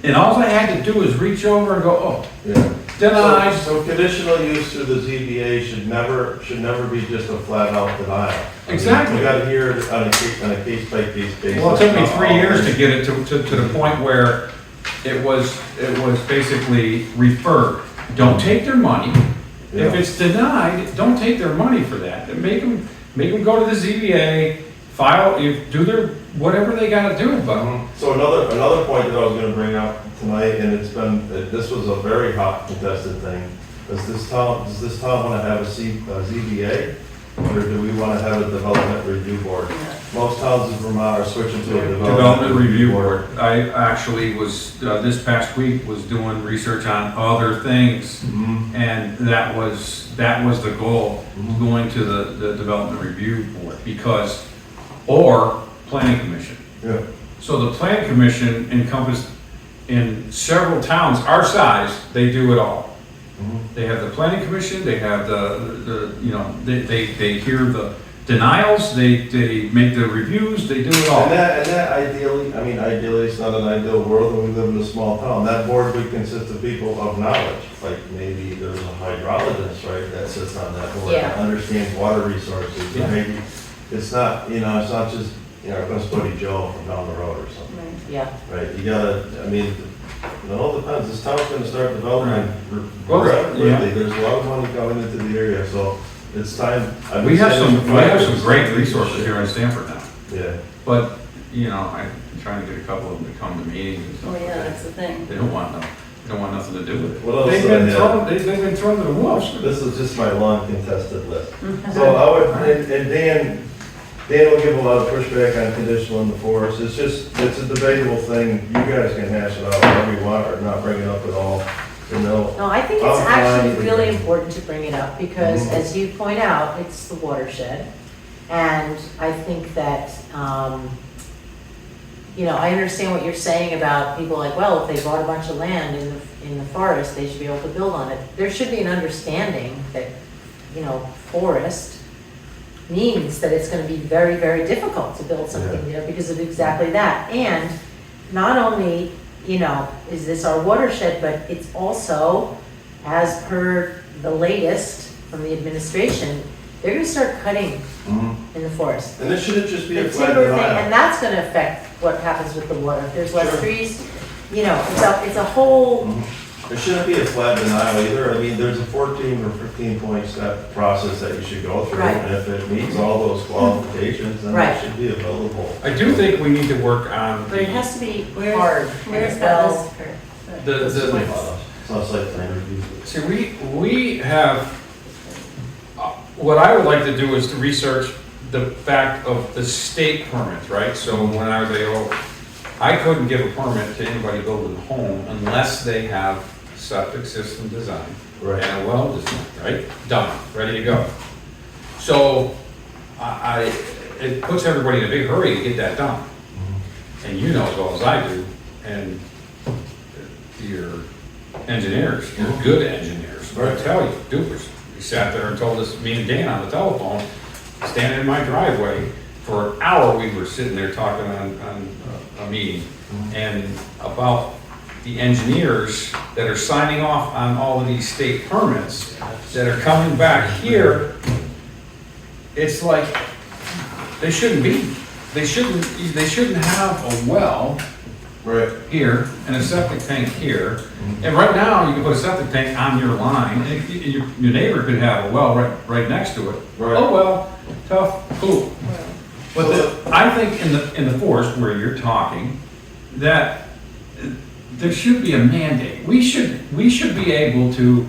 and all I had to do is reach over and go, oh, Yeah. denied. So conditional use through the ZBA should never be just a flat out denial. I mean, Exactly. You gotta hear it on a case by case basis. Well, it took me 3 years to get it to the point where it was basically referred. Don't take their money. If Yeah. it's denied, don't take their money for that. Make them go to the ZBA, do their, whatever they gotta do, but. So another point that I was gonna bring up tonight, and this was a very hot contested thing, does this town wanna have a ZBA? Or do we wanna have a development review board? Most towns in Vermont are switching to a Development Review Board. I actually was, this past week, was doing research on other things, Mhm. and that was the goal, going to the Development Review Board, or Planning Commission. Yeah. So the Planning Commission encompassed in several towns our size, they do it all. Mhm. They have the Planning Commission, they have they hear the denials, they make the reviews, they do it all. And that ideally, it's not an ideal world, and we live in a small town. That board would consist of people of knowledge, like maybe there's a hydrologist, right, that sits on that board, Yeah. that understands water resources. Yeah. Or maybe it's not just, Buddy Joe from down the road or something, Yeah. right? You gotta, it all depends. This town's gonna start developing Well, rapidly. yeah. There's a lot of money coming into the area, so it's time. I've We been have saying some, this for we have 5 some years. great resources here in Stamford now. Yeah. But you know, I'm trying to get a couple of them to come to meetings and stuff Oh, like yeah, that. that's the thing. They don't want nothing to do with it. What else They've do I been have? thrown, they've been thrown to the wolves. This is just my long contested list. So I would, and Dan will give a lot of pushback on conditional in the forest. It's just, it's a debatable thing. You guys can hash it out however you want or not bring it up at all. You know, No, I think it's I'm actually fine. really important to bring it up because, Mhm. as you point out, it's the watershed. And I think that, you know, I understand what you're saying about people like, well, if they bought a bunch of land in the forest, they should be able to build on it. There should be an understanding that, you know, forest means that it's gonna be very, very difficult to build something there because of exactly that. And not only, you know, is this our watershed, but it's also, as per the latest from the administration, they're gonna start cutting mhm. in the forest. And this shouldn't just be The a flat timber thing, denial. and that's gonna affect what happens with the water. If there's less Sure. trees, you know, it's a whole, It shouldn't be a flat denial either. I mean, there's a 14 or 15 point step process that you should go through. Right. And if it meets all those qualifications, then Right. it should be available. I do think we need to work on but it has to be Where's- hard. Where's and that well- list for? the, It's not site plan review. see, we have, what I would like to do is to research the fact of the state permits, right? So when I was I couldn't give a permit to anybody building a home unless they have septic system design Right. and a well design, right? Done, ready to go. So it puts everybody in a big hurry to get that done. And you know as well as I do, and your engineers, you're good engineers, but I tell you, dupers. You sat there and told us, me and Dan on the telephone, standing in my driveway, for an hour we were sitting there talking on a meeting, and about the engineers that are signing off on all of these state permits that are coming back here. It's like, they shouldn't be. They shouldn't have a well Right. here and a septic tank here. And right now, you can put a septic tank on your line, and your neighbor could have a well right next to it. Right. Oh, well, tough, cool. But I think in the forest where you're talking, that there should be a mandate. We should be able to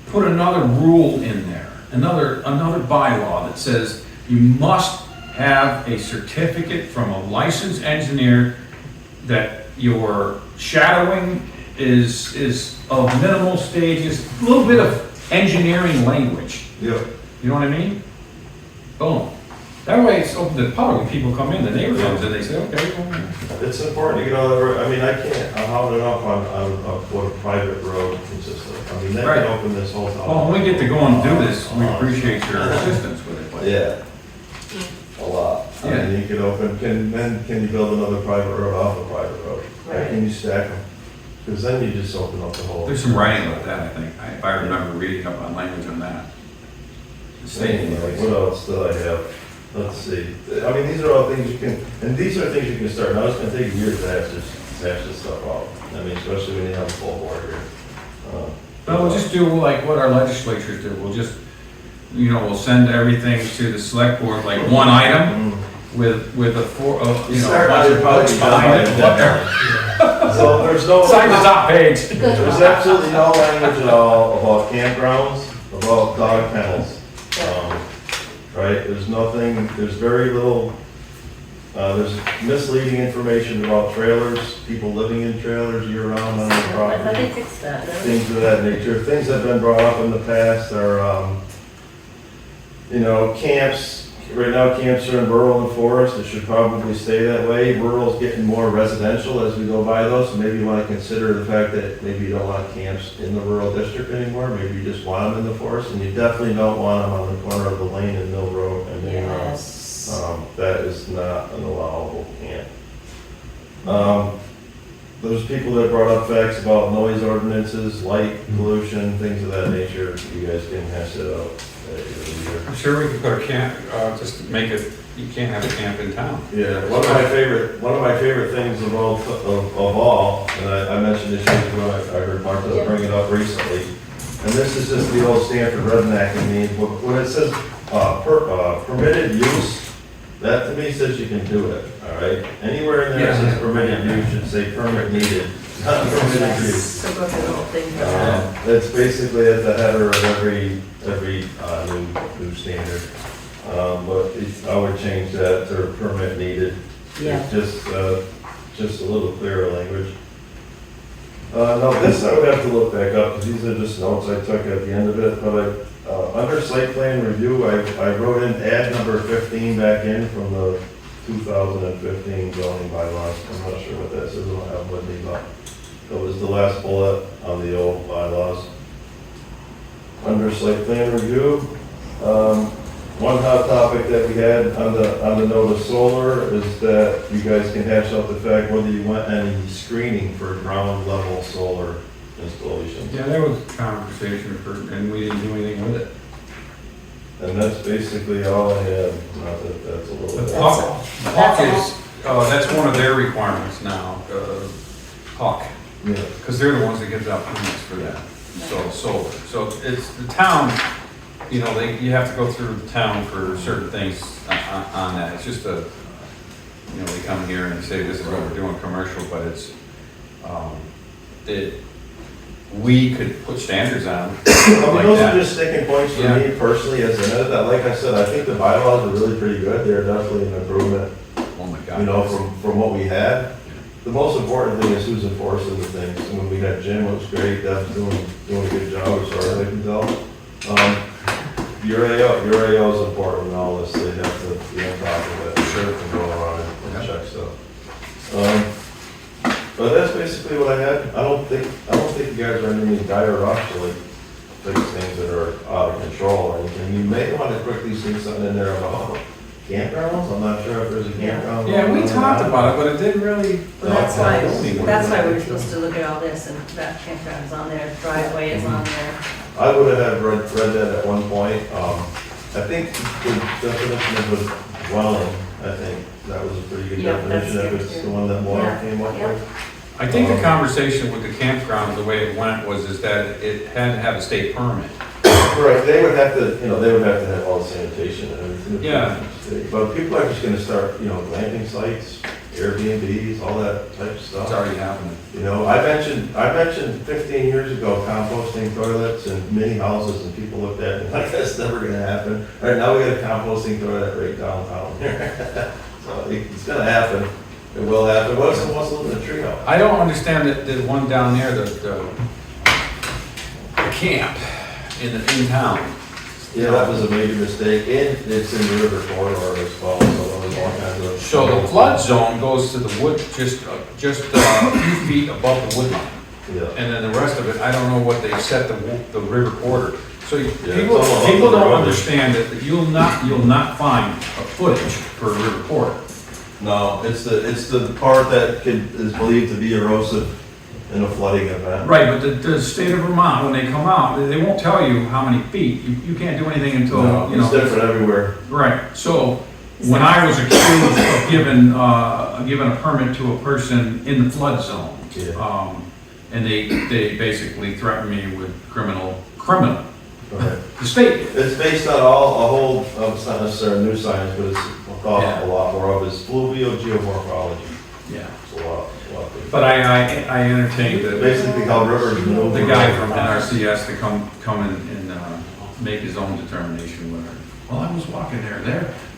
put another rule in there, another bylaw that says you must have a certificate from a licensed engineer that your shadowing is of minimal stages, a little bit of engineering language. Yep. You know what I mean? Boom. That way it's open to the public. When people come in, the neighbor comes in, they say, okay, well, It's important to get on the road. I mean, I can't, I'm out enough on what a private road consists of. I mean, they Right. can open this whole town. well, when we get to go and do this, we appreciate your assistance with it. Yeah. A lot. I Yeah. mean, you could open, can you build another private road off a private road? How Right. can you stack them? Because then you just open up the whole. There's some writing about that, I think, if I remember reading up on language on that. Anyway, what else did I have? Let's see. I mean, these are all things you can, and these are things you can start. Now, it's gonna take years to hash this stuff out. I mean, especially when you have a full board here. Well, we'll just do like what our legislatures do. We'll just, we'll send everything to the select board, like one item with a Start bunch of probably votes behind it, whatever. So there's no. Sign the top page. There's absolutely no language at all about campgrounds, about dog kennels. Right, there's nothing, there's very little, there's misleading information about trailers, people living in trailers year-round on their I thought they property. fixed that, no? Things of that nature. Things that have been brought up in the past are, camps. Right now, camps are in rural and forest. It should probably stay that way. Rural's getting more residential as we go by those, so maybe you want to consider the fact that maybe you don't want camps in the rural district anymore. Maybe you just want them in the forest, and you definitely don't want them on the corner of the lane and Mill Road and Main Road. Yes. That is not an allowable camp. There's people that brought up facts about noise ordinances, light pollution, things of that nature. You guys can hash it out. I'm sure we could put a camp, just to make it, you can't have a camp in town. Yeah, one of my favorite things of all, and I mentioned this when I heard Martha bring it up recently, and this is just the old Stanford redneck in me, what it says, permitted use That to me says you can do it, all right? Anywhere in there it Yeah. says permitted use should say permit needed, not permitted use. So go through the whole thing. for that. It's basically at the header of every new standard. But I would change that to permit needed. Yeah. Just a little clearer language. No, this I would have to look back up, because these are just notes I took at the end of it, but under site plan review, I wrote in add number 15 back in from the 2015 zoning bylaws. I'm not sure what that says, I don't have it with me, but it was the last bullet on the old bylaws. Under site plan review, one hot topic that we had on the note of solar is that you guys can hash out the fact whether you want any screening for ground level solar installations. Yeah, there was a conversation and we didn't do anything with it. And that's basically all I had, not that that's a little The bit. Hawk is, that's one of their requirements now, Hawk, Yeah, because they're the ones that give out permits for that, solar. So it's the town, you know, you have to go through the town for certain things on that. It's just you know, they come here and say this is what we're doing commercial, but it's, we could put standards on I mean, like those that. are just sticking points for Yeah. me personally as an edit. Like I said, I think the bylaws are really pretty good. They're definitely an improvement, Oh my God. you know, from what we had. The most important thing is who's enforcing the things. And when we had Jim, it was great. Deb's doing a good job as far as I can tell. Your AO is important in all this. They have to be on top of it. Sure. And go around and check stuff. But that's basically what I had. I don't think you guys are in any dire rush to like fix things that are out of control or anything. You may want to quickly see something in there about campgrounds. I'm not sure if there's a campground. Yeah, we talked about it, but it didn't really. Well, that's why, Okay. that's why we were supposed to look at all this, and that campground is on there, driveway is on there. I would have read that at one point. I think the definition of a dwelling, I think that was a pretty good Yeah, that's definition. If good it's too. the one that Laura Yeah, came up yeah. with. I think the conversation with the campground, the way it went, is that it had to have a state permit. Right, they would have to, they would have to have all the sanitation and everything. Yeah. But people are just gonna start, glamping sites, Airbnbs, all that type of It's stuff. already happening. I mentioned 15 years ago composting toilets and mini houses, and people looked at it like, that's never gonna happen. Right now, we got a composting toilet right downtown here. So it's gonna happen, it will happen. What's living in a treehouse? I don't understand the one down there, the camp in town. Yeah, that was a major mistake, and it's in the river corridor as well, so there's all kinds of. So the flood zone goes to the wood, just a few feet above the wood line. Yeah. And then the rest of it, I don't know what they set the river corridor. So people it's all about don't the road. understand that you'll not find a footage for a river corridor. No, it's the part that is believed to be erosive in a flooding event. Right, but the state of Vermont, when they come out, they won't tell you how many feet. You can't do anything until, No, it's different everywhere. Right, so when I was accused of giving a permit to a person in the flood zone, Yeah. and they basically threatened me with criminal, Okay. the state. It's based on a whole, it's not necessarily new science, but it's thought Yeah. a lot more of is fluvial geomorphology. Yeah. It's a lot bigger. But I entertained Basically how rivers move. the guy from NRCS to come and make his own determination whether, well, I was walking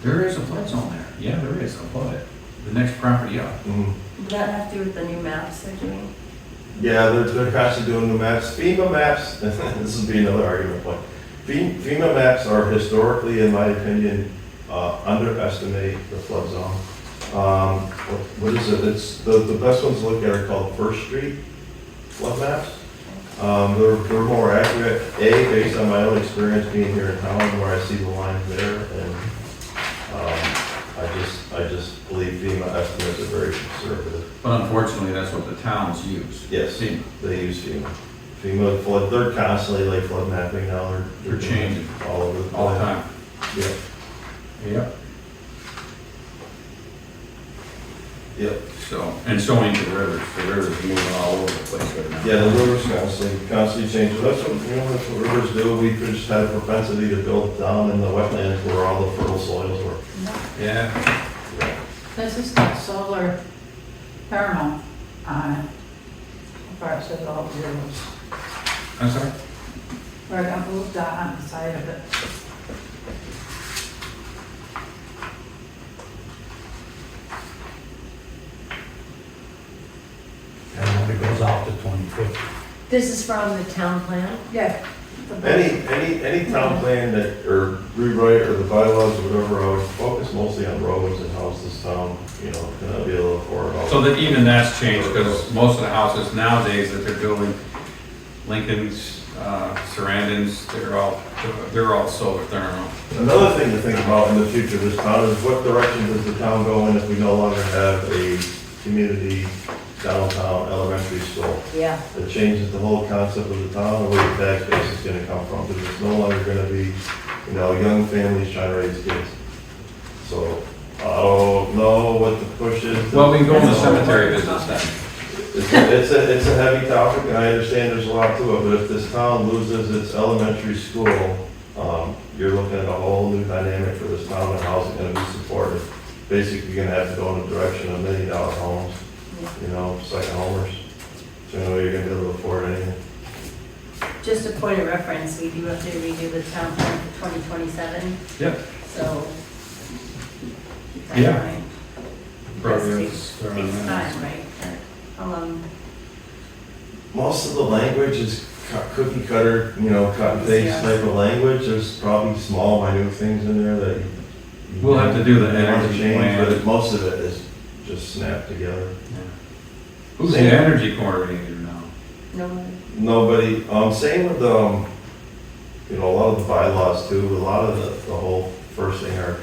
there is a flood zone there. Yeah, there is, I'll put it. The next property up. Mhm. Does that have to do with the new maps they're doing? Yeah, they're constantly doing new maps. FEMA maps, this would be another argument point. FEMA maps are historically, in my opinion, underestimate the flood zone. What is it? It's the best ones to look at are called First Street flood maps. They're more accurate, based on my own experience being here in town, where I see the lines there, and I just believe FEMA estimates are very conservative. But unfortunately, that's what the towns use. Yes, FEMA. they use FEMA. FEMA flood, they're constantly like flood mapping now, They're changing all over the place. all the time. Yeah. Yep. Yep. So, and so ain't the rivers. The rivers are moving all over the place right now. Yeah, the rivers constantly change. But that's what rivers do. We just had a propensity to build down in the wetlands where all the fertile soils were. Yeah. This has got solar thermal on it. Where it says all zeros. I'm sorry? Where I got a little dot on the side of it. And when it goes out to 2050. This is from the town plan? Yeah. Any town plan that, or rewrite, or the bylaws, or whatever, I would focus mostly on roads and how's this town, gonna be able to afford all. So that even that's changed, because most of the houses nowadays that they're building, Lincoln's, Sarandons, they're all solar thermal. Another thing to think about in the future of this town is what direction does the town go in if we no longer have a community downtown elementary school? Yeah. It changes the whole concept of the town, and where the tax base is gonna come from, because it's no longer gonna be, young families trying to raise kids. So, I don't know what the push is. Well, we can go in the cemetery business then. It's a heavy topic, and I understand there's a lot to it, but if this town loses its elementary school, you're looking at a whole new dynamic for this town, and how's it gonna be supported? Basically, you're gonna have to go in the direction of $1 million homes, second homers. So you're gonna be able to afford anything. Just a point of reference, we do have to redo the town plan for 2027, Yep. so. keep that in Yeah. mind. Probably Takes is, time, right? How long? Most of the language is cookie cutter, cut and paste Yeah. type of language. There's probably small, minute things in there that We'll have to do the you want to energy change, plan. but most of it is just snapped together. Who's the energy coordinator now? No, Nobody, same with, a lot of the bylaws too, a lot of the whole first thing are,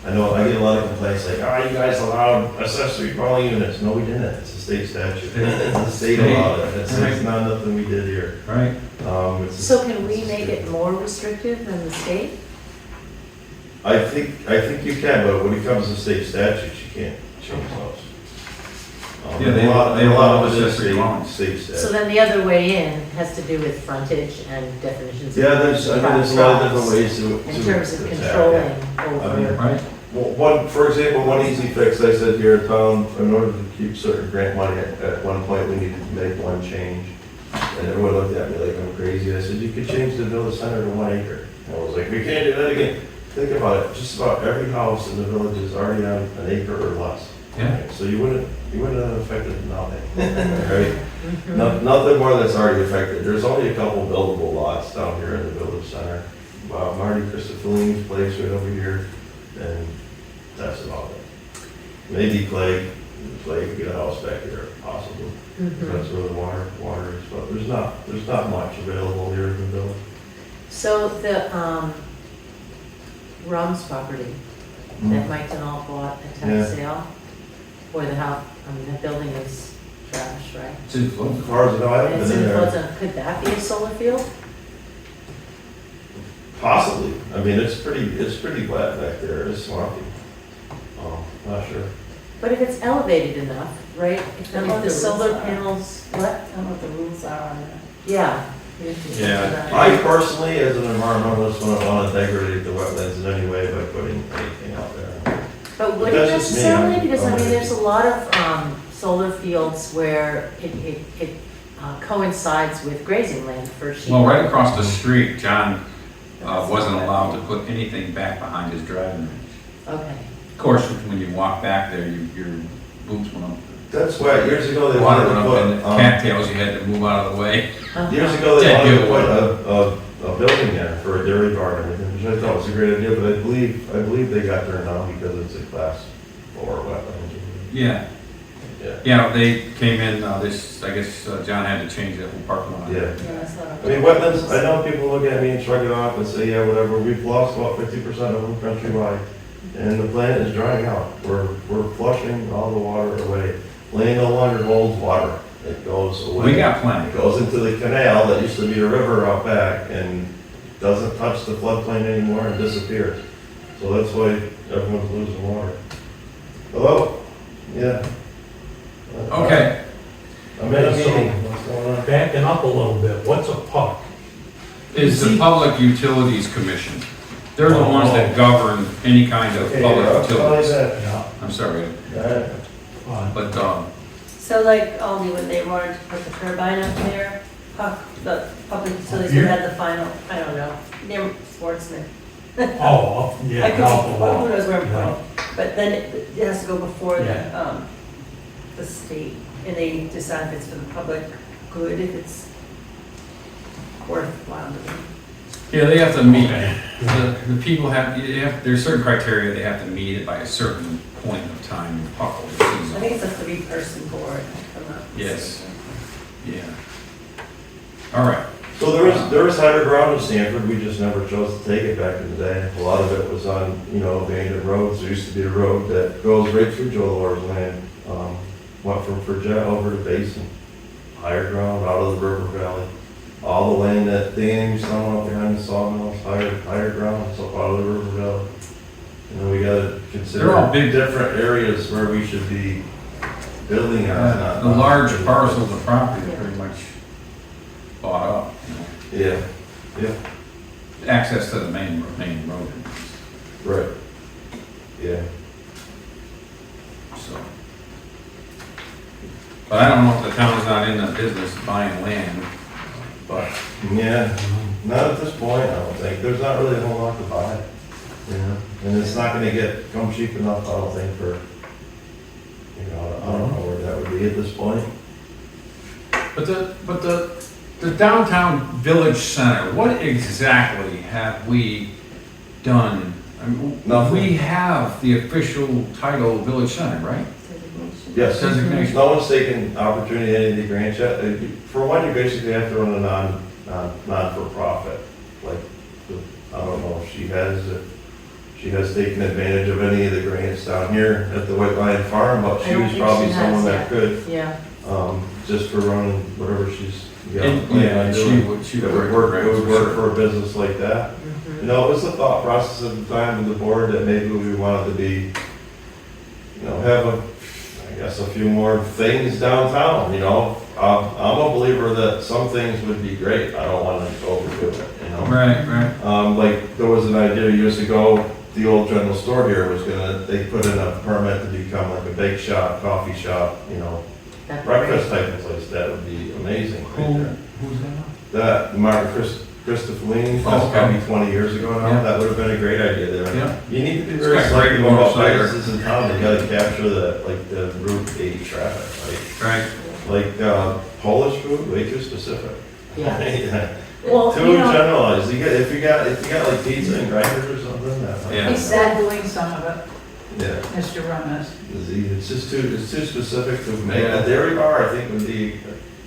I know, I get a lot of complaints like, you guys allowed accessory dwelling units. No, we didn't. It's a state statute. The state allowed it. It's not nothing we did here. Right. So can we make it more restrictive than the state? I think you can, but when it comes to state statutes, you can't change those. Yeah, they a lot allow of it is accessory dwellings. state So statute. then the other way in has to do with frontage and definitions. of Yeah, there's a lot of different crops ways to. In terms of to controlling tackle it. over. Right. Well, for example, one easy fix, I said here in town, in order to keep certain grant money, at one point, we needed to make one change. And everyone looked at me like I'm crazy. I said, you could change the village center to 1 acre. And I was like, we can't do that again. Think about it, just about every house in the village is already on an acre or less. Yeah. So you wouldn't have affected nothing, right? Nothing more that's already affected. There's only a couple buildable lots down here in the village center. Marty Christopher's place right over here, and that's about it. Maybe Clay could get a house back there, possibly. That's where the water is, but there's not much available here in the village. So the, Rum's property that Mike Denal bought at Yeah. tax sale, or the house, that building is trash, right? It's in flood. As far as I know, I haven't It's been in in there. Flood, could that be a solar field? Possibly. I mean, it's pretty wet back there. It's swampy. Not sure. But if it's elevated enough, right? If I don't know what the the solar rules are. panels, what? I don't know what the rules are on that. Yeah. Yeah. I personally, as an environmentalist, wouldn't want to degrade the wetlands in any way by putting anything out there. But would it That's just me. necessarily? Because I mean, I'm- there's a lot of solar fields where it coincides with grazing land for sheep. Well, right across the street, John wasn't allowed to put anything back behind his driving range. Okay. Of course, when you walk back there, your boobs went up. That's why years ago they Water wanted went to up and put, cattails, you had to move out of the way. years ago they Dead wanted to giveaway. put a building there for a dairy barn and everything, which I thought was a great idea, but I believe they got turned down because it's a class 4 wetland. Yeah. Yeah. Yeah, they came in, I guess John had to change that whole parking lot. Yeah. Yeah, that's not. I mean, wetlands, I know people look at me and shrug it off and say, yeah, whatever, we've lost about 50% of them countrywide. And the plant is drying out. We're flushing all the water away. Land no longer holds water. It goes away. We got plenty. It goes into the canal that used to be a river out back and doesn't touch the floodplain anymore and disappears. So that's why everyone's losing water. Hello? Yeah. is the Public Utilities Commission. They're the ones that govern any kind of Okay, public I'll tell you utilities. that. Yeah, I'm sorry, fine. but, So like Aldi, when they wanted to put the turbine up there, the public utilities Here? had the final, I don't know, near Sportsman. Oh, yeah. I could, off the who wall. knows where I'm Yeah. from, but then it has to go before Yeah. the state, and they decide if it's for the public good, if it's worthwhile to them. yeah, they have to meet, Okay. the people there's certain criteria, they have to meet it by a certain point of time in public I season. think it's a 3-person board, if I'm not Yes. mistaken. Yeah. All right. So there was higher ground in Stamford, we just never chose to take it back in the day. A lot of it was on, abandoned roads. There used to be a road that goes right through Joe Lore's land, went from Forget over to Basin. Higher ground, out of the river valley. All the land that Dan used to own up behind the sawmills, higher ground, it's up out of the river valley. We gotta They're all consider big. different areas where we should be building on. The large parcels of property are pretty much bought up, Yeah, access to the main road, right. Yeah. so. But I don't know if the town's not in the business of buying land, but, Yeah, not at this point, I don't think. There's not really a whole lot to buy. And it's not gonna come cheap enough, I don't think, for, I don't know where that would be at this point. but the downtown village center, what exactly have we done? I mean, Nothing. we have the official title village center, right? Designation. Yes, Designation. no one's taken opportunity any of the grants yet. For one, you basically have to run a non-for-profit. Like, I don't know if she has taken advantage of any of the grants down here at the White Lion Farm, but I she don't was think probably she has someone that yet. could, Yeah, just for running whatever she's got. And she It would would work. work, it would work for a business like that. mhm. It was the thought process at the time of the board that maybe we wanted to be, have a few more things downtown, I'm a believer that some things would be great. I don't want to overdo it, Right. Like, there was an idea years ago, the old general store here they put in a permit to become like a bake shop, coffee shop, That'd be great. breakfast type of place. That would be amazing right there. Who's that? That Martin Christopherine, Oh, that's okay. probably 20 years ago now, Yeah. that would have been a great idea there. Yeah. You need to be It's very got great selective about motorcycle. businesses in town, you gotta capture the Route 8 traffic, Right. like Polish food, way too specific. Yeah. Well, Too generalized, if you got like pizza and grinders or something, that might. Yeah. He's still doing some of it, Yeah, Mr. Rummus. it's just too specific to make, a dairy bar, I think would be.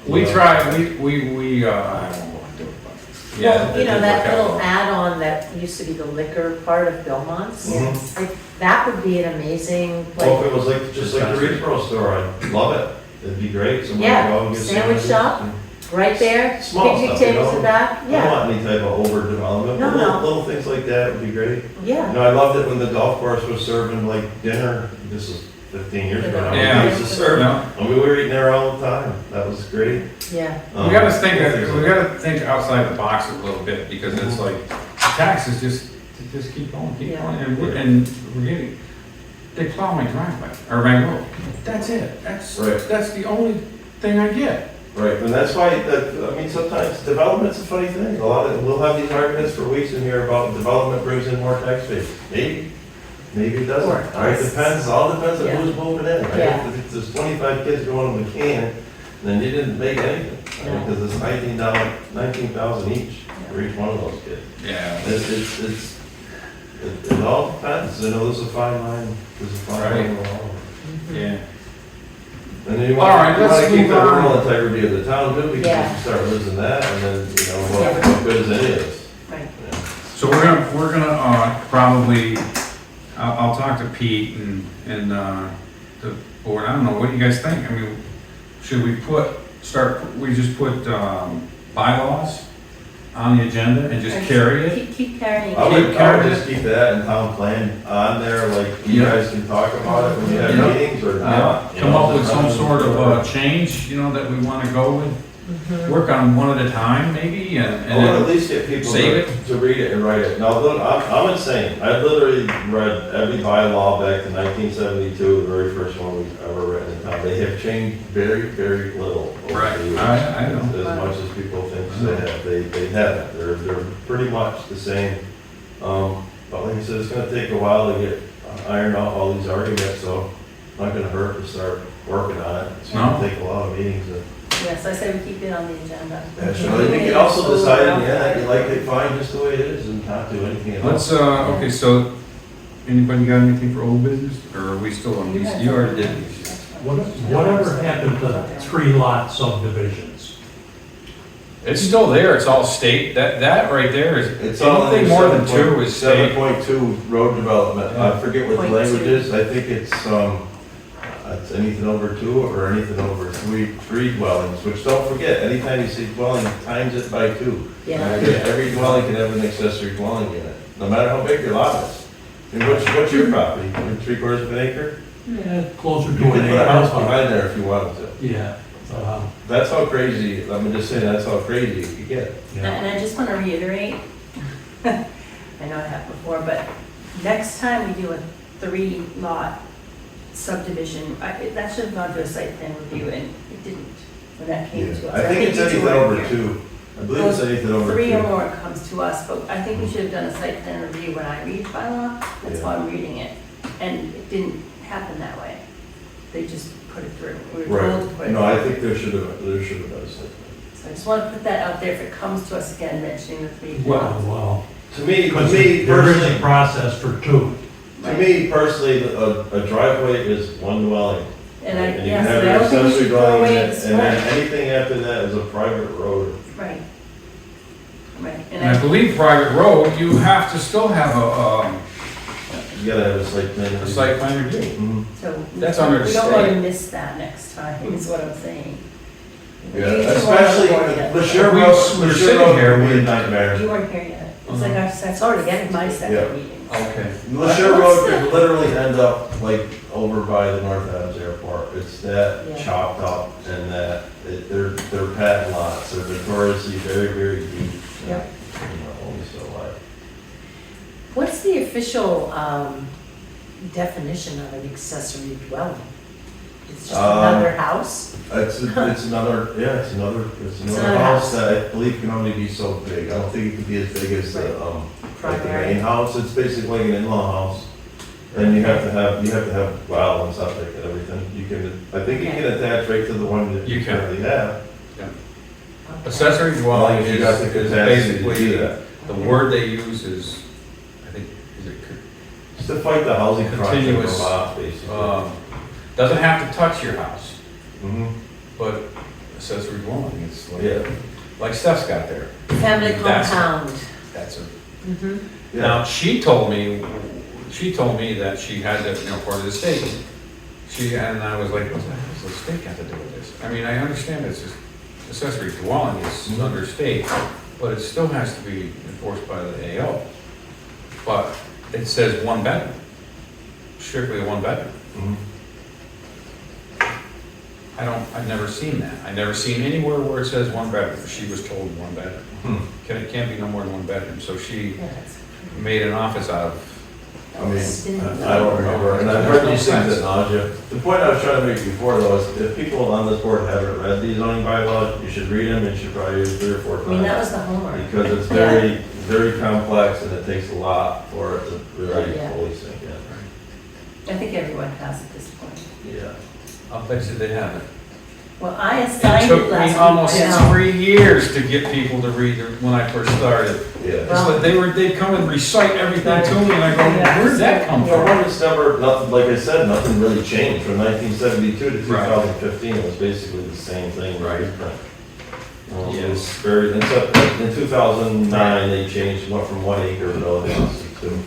We tried, I don't know what to do it, but, yeah. Well, it didn't that work out little well. add-on that used to be the liquor part of Belmont's, Mhm. that would be an amazing, Well, if like, it was just like the Reedsboro store, I'd love it, it'd be great, someone Yeah, could go and get sandwich sandwiches shop. and- right there, Small picnic stuff, you tables know? in back, I don't yeah, want any type of overdevelopment, No, but no. little things like that would be great. yeah. I loved it when the golf course was serving like dinner, this is 15 years ago now. Yeah. We used to serve, No. we were eating there all the time, that was great. Yeah, We gotta think, little things we like gotta think outside the box a little bit, because it's like, taxes just keep going, Yeah. and we're getting, they plow my driveway, or my road, that's it, Right. that's the only thing I get. Right, and that's why, sometimes development's a funny thing. We'll have these arguments for weeks in here about development brings in more tax base. Maybe it doesn't. Or Right, us. all depends on Yeah. who's moving in, right? Yeah. If there's 25 kids going to McCann, then you didn't make anything. No. Because it's $19,000 each for each one of those kids. Yeah. It all depends, there's a fine line, Right. along. Yeah. And then you All right, want let's to keep move the on. rural integrity of the town too, because Yeah. if you start losing that, and then, Yeah. what good is any of this? right. So we're gonna probably, I'll talk to Pete and the board, I don't know, what do you guys think? I mean, should we we just put bylaws on the agenda and just carry it? Keep carrying. I it. would just keep that in town plan on there, like, you Yeah. guys can talk about it when you have Yeah. meetings or not. Come up with some sort of change, that we wanna go with? work on one at a time maybe, and I want to then at least get people save to read it and write it. Now, look, I'm insane. I literally read every bylaw back to 1972, the very first one we've ever written in town. They have changed very, very little over Right. the years. I know. As much as people think they have, they haven't. They're pretty much the same. But like I said, it's gonna take a while to get iron out all these arguments, so it's not gonna hurt to start working on it. It's gonna take a lot of meetings. Yes, I say we keep it on the agenda. Actually, we can also decide in the end that you like it fine just the way it is and not do anything at all. let's, okay, so, anybody got anything for old business, or are we still on these? You already did these. Whatever happened to 3-lot subdivisions? It's still there, it's all state, that right there is, It's all anything more than 2 is state. 7.2 road development. I forget what the .2. language is. I think it's anything over 2 or anything over 3 dwellings, which don't forget, anytime you say dwelling, times it by 2. Yeah. Every dwelling can have an accessory dwelling unit, no matter how big your lot is. And what's your property? 3/4 of an acre? Yeah, closer You to could an put a house acre. behind there if you wanted to. Yeah. That's how crazy, I'm just saying, that's how crazy it could get. Yeah. And I just want to reiterate, I know I have before, but next time we do a 3-lot subdivision, that should have gone to a site plan review, and it didn't when that came to us. I think it's you anything two were over here. 2. I believe it's anything over 2. 3 or more comes to us, but I think we should have done a site plan review when I read bylaw, that's why I'm reading it. And it didn't happen that way. They just put it through. We were told to put Right, it no, I through. think there should have been a site So I just want to put that out there if it comes to us again, mentioning the 3 lots. Well, plan. To me because there is a personally, process for 2. a driveway is one dwelling. And I, And you can yes, have and I your don't think we accessory should throw dwelling away unit, this and then one. anything after that is a private road. Right. Right. And I believe private road, you have to still have You gotta have a site plan. a site plan review. Mhm. So That's under the we don't want to state. miss that next time, is what I'm saying. Yeah, You two especially, weren't on board yet. Lashire We- Road, we were Lashire sitting Road here, would be a we- nightmare. You weren't here yet. It's like Uh-huh. our second, my Yeah. second meeting. Okay. Lashire What's Road the- could literally end up like over by the North Adams Airport. It's that Yeah. chopped up and that, they're patent lots, they're notoriously very, very deep. Yep. Only so wide. What's the official definition of an accessory dwelling? It's just another house? It's another, yeah, it's another another house house. that I believe can only be so big. I don't think it could be as big as the, like the Primary. main house. It's basically like an in-law house. And you have to have well and septic and everything. You can, I think you can attach right to the one that You you can. currently have. Okay. Accessory dwelling Well, you is got the is capacity to do basically, that. the word they use is, I think, is it Just to fight the housing project Continuous, from off, basically. doesn't have to touch your house, Mhm. but accessory dwelling, it's Yeah, like Steph's got there. Family That's- compound. That's a, Mhm. yeah. now, she told me that she had that, part of the state. And I was like, what the hell does the state got to do with this? I mean, I understand it's just accessory dwelling is under state, but it still has to be enforced by the AO. But it says 1 bedroom, strictly a 1 bedroom. Mhm. I've never seen that. I've never seen anywhere where it says 1 bedroom. She was told 1 bedroom. Hmm. It can't be no more than 1 bedroom. So she Yeah, that's- made an office out of, I mean, I don't remember, and I've heard these things at nausea. The point I was trying to make before though is if people on this board haven't read these zoning bylaws, you should read them and you should probably read 3 or 4 I mean, that times. was the homework. Because it's very, very complex and it takes a lot for it to really Yeah. fully sink in. I think everyone has at this point. Yeah. I'll bet you they haven't. Well, I It assigned took it me last week. almost I know. 3 years to get people to read when I first started. Yeah. It's like they'd come and recite everything to me and I go, where'd that come For from? one, it's never, nothing, like I said, nothing really changed from 1972 to Right. 2015. It was basically the same thing. Right. Different. It Yes. was very, in 2009, they changed, went from 1 acre buildings to 2.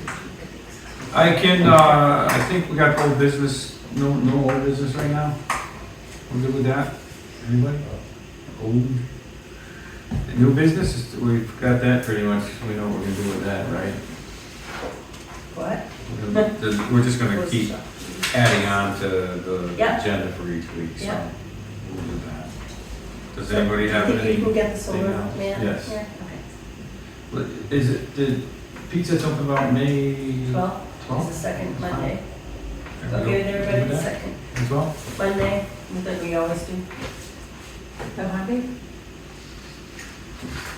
I can, I think we got old business, no old business right now? We're good with that? Anybody? Old? New business, we've got that pretty much, we know what we're gonna do with that, right? What? We're just gonna keep adding on to the Yeah. agenda for each week, so Yeah. we'll do that. Does anybody have Think any? you can get the solar else? man? Yes. Yeah, okay. Is it, did Pete said something about May 12 is 12th? the second Monday. Are we Okay with everybody, with the that second as well? Monday, like we always do. The Monday?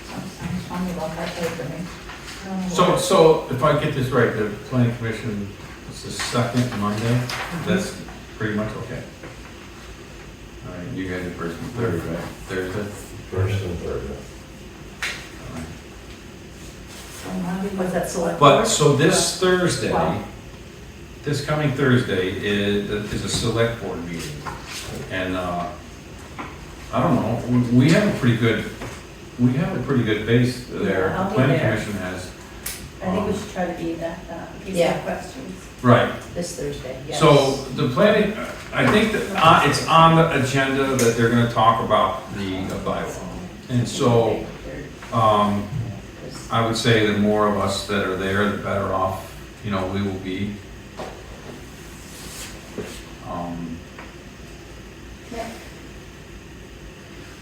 Sounds funny about that day for me. So if I get this right, the planning commission is the second Monday, that's pretty much okay. All right, you guys are first and third, right? Thursday? First and third. All right. So Monday Was that select? But, board? so this Thursday, Wow. this coming Thursday is a select board meeting. And, I don't know, we have a pretty good base there. Yeah, I'll The be planning there. commission has. I think we should try to be that, in case you Yeah. have questions. Right, This Thursday, yes. so the planning, I think that it's on the agenda that they're gonna talk about the bylaw. And so, I would say the more of us that are there, the better off, we will be.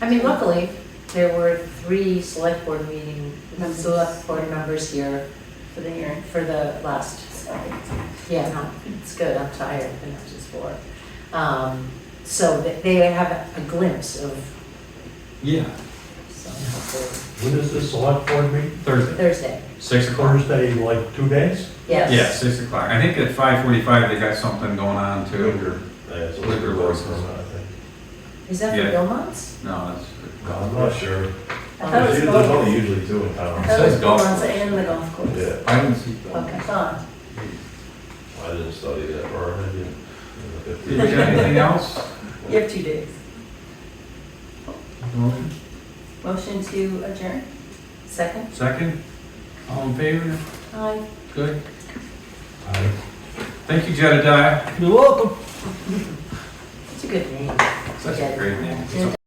I mean, luckily, there were 3 select board select board members here For the hearing. for the last, yeah, no, it's good, I'm tired, I've been up since 4. So that they have a glimpse of, Yeah. so hopefully, When is the select board meeting? Thursday, Thursday, 6 o'clock. Thursday, like 2 days? yes. Yeah, 6 o'clock. I think at 5:45 they got something going on too. Liquor, it's a Liquor liquor license. license, I think. Is that for Yeah. Belmont's? No, that's. I'm not sure. I thought it was There's both. only usually 2 in I town. thought it was Says golf Belmont's course. and the golf course. Yeah, I didn't see that. Okay. Fun. I didn't study that, or I didn't. Did you got anything else? You have 2 days. Motion? Motion to adjourn? Second? Second? All in favor? Aye. Good. Aye. Thank you, Jedediah. You're welcome. It's a good name. Such a great name. It's a